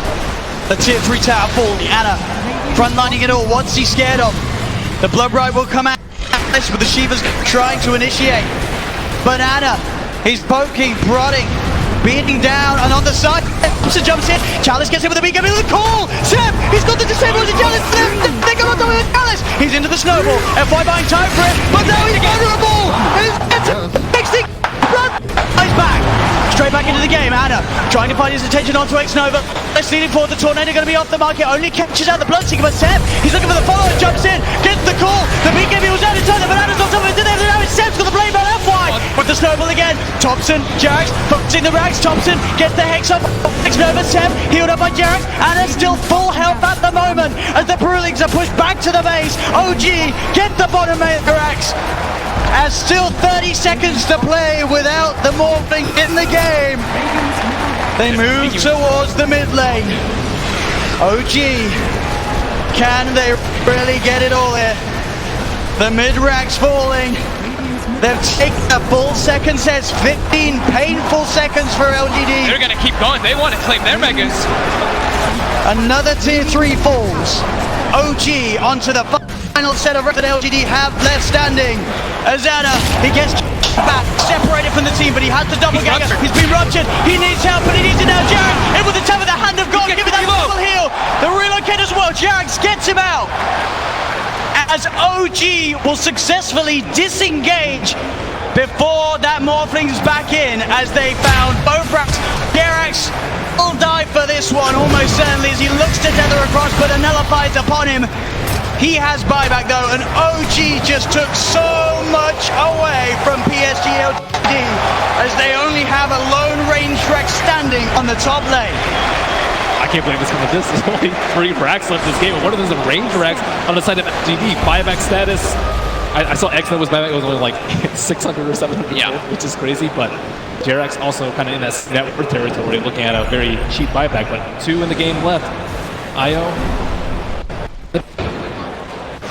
The tier 3 tower falling. Anna frontlining it all. What's he scared of? The Blood Rite will come out with the Shivas trying to initiate. But Anna, he's poking, prodding, beating down, and on the side, Thompson jumps in. Chalice gets in with the BKB with a call. Seb, he's got the disable to Chalice. They go on top of Chalice. He's into the snowball. FY buying time for it, but now he's vulnerable. He's he's back. Straight back into the game. Anna trying to find his attention onto X-Nova. Let's lead him forward. The tornado going to be off the market. Only catches out the Bloodseeker, but Seb, he's looking for the follow. Jumps in, gets the call. The BKB was out in time, but Anna's on top of it. Now it's Seb's got the blame by FY with the snowball again. Thompson, Jarek, in the racks. Thompson gets the hex up. X-Nova, Seb healed up by Jarek. Anna still full health at the moment as the Brewlings are pushed back to the base. OG get the bottom racks. As still 30 seconds to play without the Morphling in the game. They move towards the mid lane. OG, can they really get it all here? The mid rack's falling. They've taken a full second sets, 15 painful seconds for LGD. They're gonna keep going. They want to claim their megas. Another tier 3 falls. OG onto the final set of that LGD have left standing. As Anna, he gets back, separated from the team, but he has the doppelganger. He's been ruptured. He needs help, but he needs it now. Jarak, in with the tap of the hand of God. Give it that double heal. The relocate as well. Jarak gets him out. As OG will successfully disengage before that Morphling's back in, as they found both racks. Jarax will die for this one, almost certainly, as he looks to tether across, but a nullifies upon him. He has buyback though, and OG just took so much away from PSG LGD, as they only have a lone range Rex standing on the top lane. I can't believe it's coming to this. There's only 3 racks left in this game, and one of them is a range racks on the side of LGD. Buyback status. I saw X that was buyback. It was only like 600 or 700, which is crazy, but Jarax also kind of in that network territory, looking at a very cheap buyback, but 2 in the game left. IO.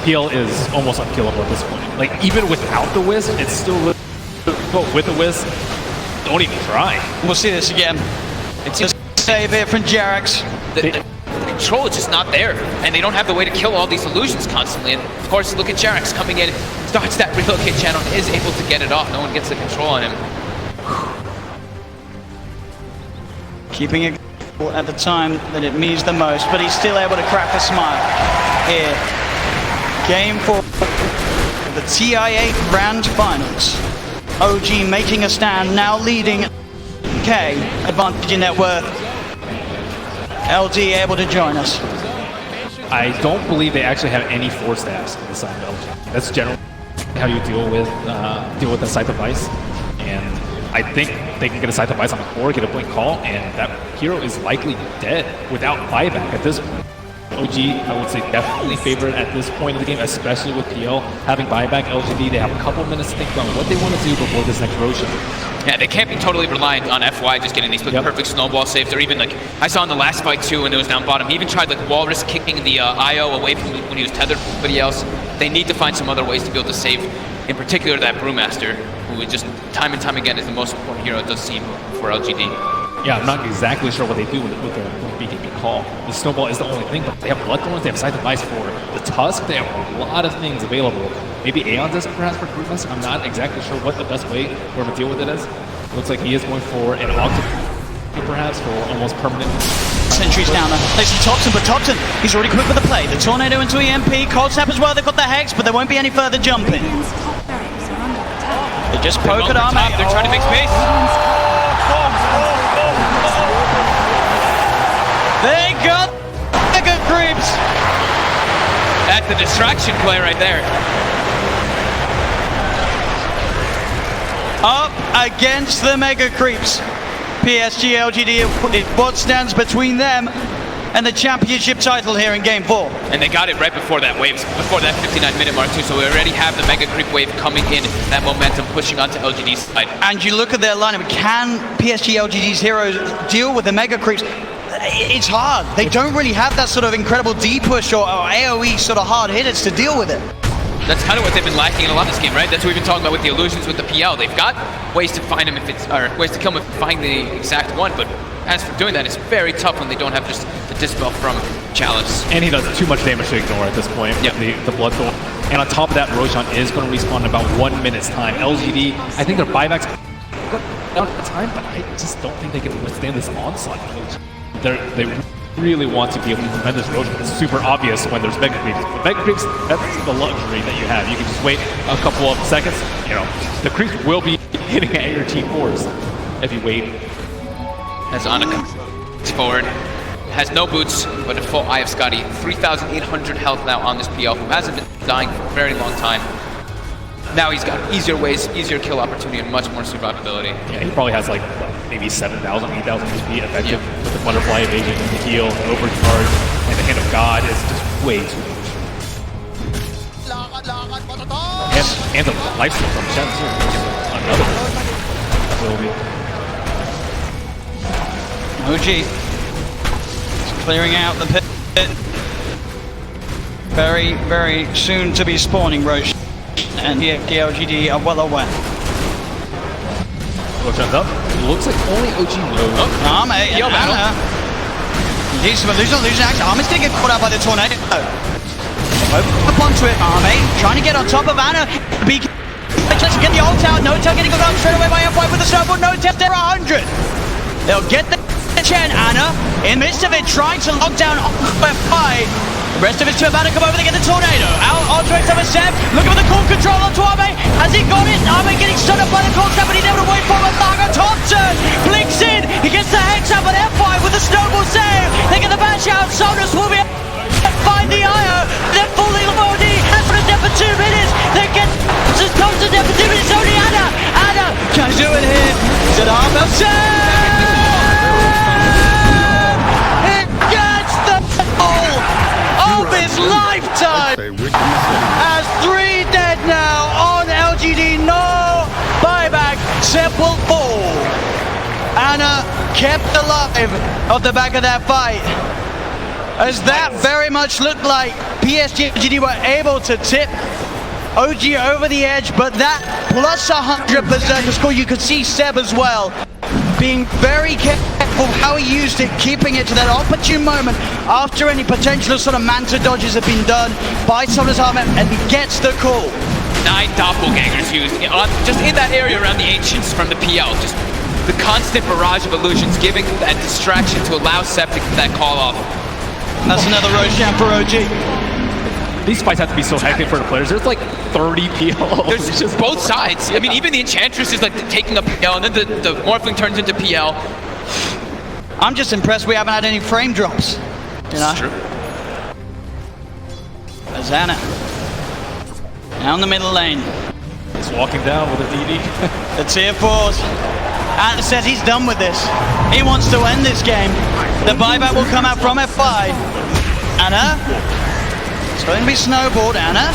PL is almost unkillable at this point. Like, even without the Wisp, it's still with the Wisp. Don't even try. We'll see this again. It's just save here from Jarax. The control is just not there, and they don't have the way to kill all these illusions constantly. And of course, look at Jarax coming in, starts that relocate channel, and is able to get it off. No one gets the control on him. Keeping it at the time that it means the most, but he's still able to crack a smile here. Game 4 of the TI8 Grand Finals. OG making a stand, now leading K, advantage in net worth. LG able to join us. I don't believe they actually have any 4 staffs on the side of LG. That's generally how you deal with the Scythe of Ice. And I think they can get a Scythe of Ice on the core, get a blink call, and that hero is likely dead without buyback at this point. OG, I would say, definitely favored at this point of the game, especially with PL having buyback. LGD, they have a couple minutes to think about what they want to do before this next Roshan. Yeah, they can't be totally reliant on FY just getting these perfect snowball saves, or even like I saw in the last fight too when it was down bottom. He even tried like Walrus kicking the IO away from when he was tethered from everybody else. They need to find some other ways to be able to save, in particular that Brewmaster, who just time and time again is the most important hero it does seem for LGD. Yeah, I'm not exactly sure what they do with the BKB call. The snowball is the only thing, but they have Bloodthorns, they have Scythe of Ice for the Tusk, they have a lot of things available. Maybe Aeon does perhaps for Brewmaster. I'm not exactly sure what the best way for him to deal with it is. Looks like he is going for an Octopus, perhaps, for almost permanent. Sentries down there. They see Topson, but Topson, he's already quick with the play. The Tornado into EMP, Cold Snap as well, they've got the Hex, but there won't be any further jumping. They just poke at Arme. They're trying to make space. They got Mega Creeps. That's the distraction play right there. Up against the Mega Creeps. PSG LGD, what stands between them and the championship title here in Game 4. And they got it right before that wave, before that 59-minute mark too, so we already have the Mega Creep wave coming in, that momentum pushing onto LGD's side. And you look at their lineup, can PSG LGD's heroes deal with the Mega Creeps? It's hard. They don't really have that sort of incredible D-push or AoE sort of hard hitters to deal with it. That's kind of what they've been lacking in a lot of this game, right? That's what we've been talking about with the illusions with the PL. They've got ways to find them if it's, or ways to kill them if you find the exact one, but as for doing that, it's very tough when they don't have just the Dispel from Chalice. And he does too much damage to ignore at this point. Yep. The Bloodthorn. And on top of that, Roshan is going to respawn in about 1 minute's time. LGD, I think their buybacks out at the time, but I just don't think they can withstand this onslaught. They really want to be able to prevent this Roshan. It's super obvious when there's Mega Creeps. With Mega Creeps, that's the luxury that you have. You can just wait a couple of seconds. You know, the Creeps will be hitting at your T4s if you wait. As Annika comes forward, has no boots, but a full Eye of Scotty. 3,800 health now on this PL, who hasn't been dying for a very long time. Now he's got easier ways, easier kill opportunity, and much more survivability. Yeah, he probably has like maybe 7,000, 8,000 HP effective with the Butterfly Evasion and the heal, the overcharge, and the Hand of God is just way too much. And the lifesteal from Shen too. Another ability. OG clearing out the pit. Very, very soon to be spawning Roche. And the LGD are well aware. Roshan's up. Looks like only OG knows. Arme and Anna. He's some illusion action. Arme's gonna get caught out by the Tornado. Up onto it, Arme. Trying to get on top of Anna. They try to get the ult out. No-Tail getting got straight away by F5 with the snowball. No-Tail there 100. They'll get the Chen. Ana in the midst of it trying to lock down F5. The rest of his team about to come over to get the tornado. Out onto X7 Seb. Looking for the cool control onto Arme. Has he got it? Arme getting stood up by the cold snap, but he's able to wait for it. Lager top turn. Blinks in. He gets the hex out, but F5 with the snowball save. They get the bash out. Sonus will be find the IO. They're fully loaded. Has dead for 2 minutes. They get just comes to dead for 2 minutes. Only Ana. Ana can do it here. Is it Arme? Lifetime as 3 dead now on LGD. No buyback. Sep will fall. Ana kept alive off the back of that fight, as that very much looked like PSG LGD were able to tip OG over the edge, but that plus 100 berserker score, you could see Seb as well being very careful how he used it, keeping it to that opportune moment after any potential sort of manta dodges have been done by Sonus Arme, and he gets the call. 9 doppelgangers used just in that area around the Ancients from the PL. Just the constant barrage of illusions giving that distraction to allow Sep to get that call off. And that's another Roshan for OG. These fights have to be so hectic for the players. There's like 30 PLs. There's just both sides. I mean, even the Enchantress is like taking a PL, and then the Morphling turns into PL. I'm just impressed we haven't had any frame drops. You know? It's true. Azana down the middle lane. He's walking down with a DD. The tier 4s. Ana says he's done with this. He wants to end this game. The buyback will come out from F5. Ana. It's going to be snowballed. Ana.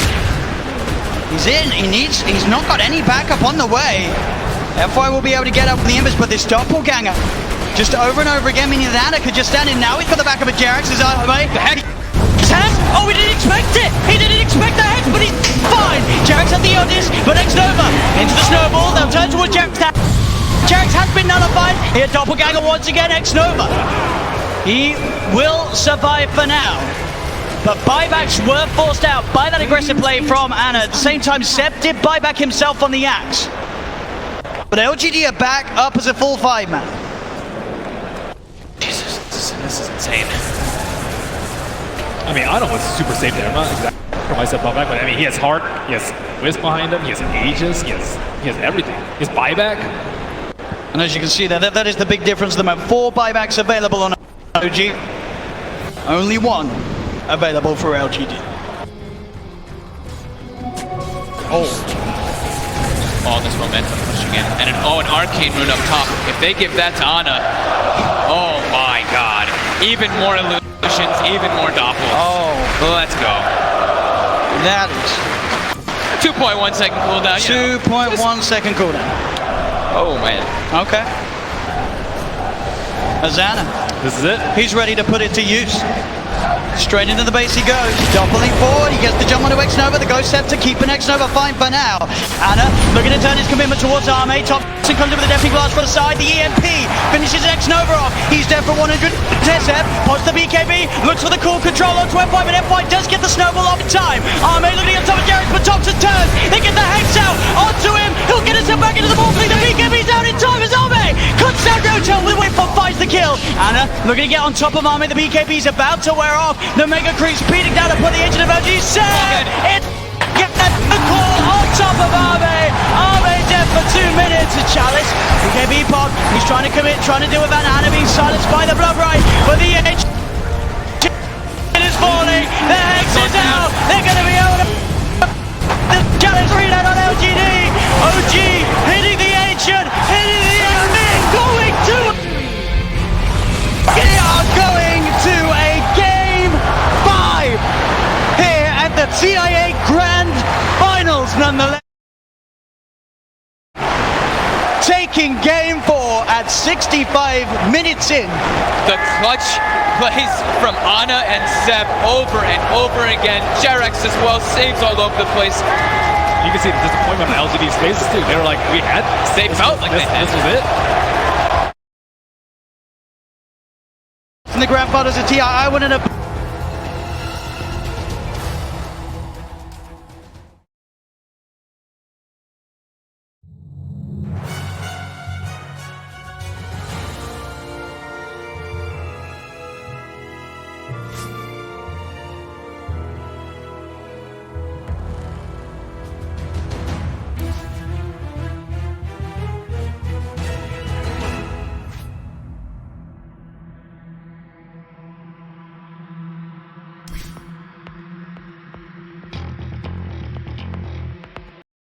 He's in. He's not got any backup on the way. F5 will be able to get up from the embers, but this doppelganger just over and over again, meaning that Ana could just stand in. Now he's got the back of a Jerax. Is out of the way. The hex. Oh, he didn't expect it. He didn't expect the hex, but he's fine. Jerax had the Otis, but X-Nova into the snowball. They'll turn towards Jerax. Jerax has been nullified. Here, doppelganger once again. X-Nova. He will survive for now. But buybacks were forced out by that aggressive play from Ana. At the same time, Sep did buyback himself on the axe. But LGD are back up as a full 5-man. Jesus, this is insane. I mean, Ana was super safe there. I'm not exactly sure why I said buyback, but I mean, he has heart, he has Wisp behind him, he has Aegis, he has everything. He has buyback. And as you can see there, that is the big difference. There are 4 buybacks available on OG. Only 1 available for LGD. Oh, this momentum pushing in. And an Arcane Rune up top. If they give that to Ana, oh my god. Even more illusions, even more doppels. Oh. Let's go. That is 2.1 second cooldown. 2.1 second cooldown. Oh man. Okay. Azana. This is it. He's ready to put it to use. Straight into the base he goes, doubling forward, he gets the jump onto X-Nova, the Ghost Scepter keeping X-Nova fine for now. Ana looking to turn his commitment towards Arme, Thompson comes in with the Deafening Blast for the side, the EMP finishes X-Nova off, he's dead for 100, Tesep pods the BKB, looks for the cool control onto F5, and F5 does get the snowball off in time. Arme looking at top of Jerax, but Thompson turns, they get the Hex out onto him, he'll get himself back into the Morphling, the BKB's out in time as Arme cuts down No-Tail with wait for finds the kill. Ana looking to get on top of Arme, the BKB's about to wear off. The Mega Creep speeding down upon the edge of the LG. It gets the call on top of Arme. Arme dead for 2 minutes. Chalice, BKB pop. He's trying to commit, trying to deal with that. Ana being silenced by the Blood Right. But the edge is falling. The Hex is out. They're going to be able to. The Chalice readout on LGD. OG hitting the Ancient, hitting the enemy, going to. We are going to a game 5 here at the TIA Grand Finals, nonetheless. Taking game 4 at 65 minutes in. The clutch plays from Ana and Sep over and over again. Jerax as well, saves all over the place. You can see the disappointment on LGD's faces too. They were like, we had this. They felt like this was it. In the Grand Finals of TIA, I wanted to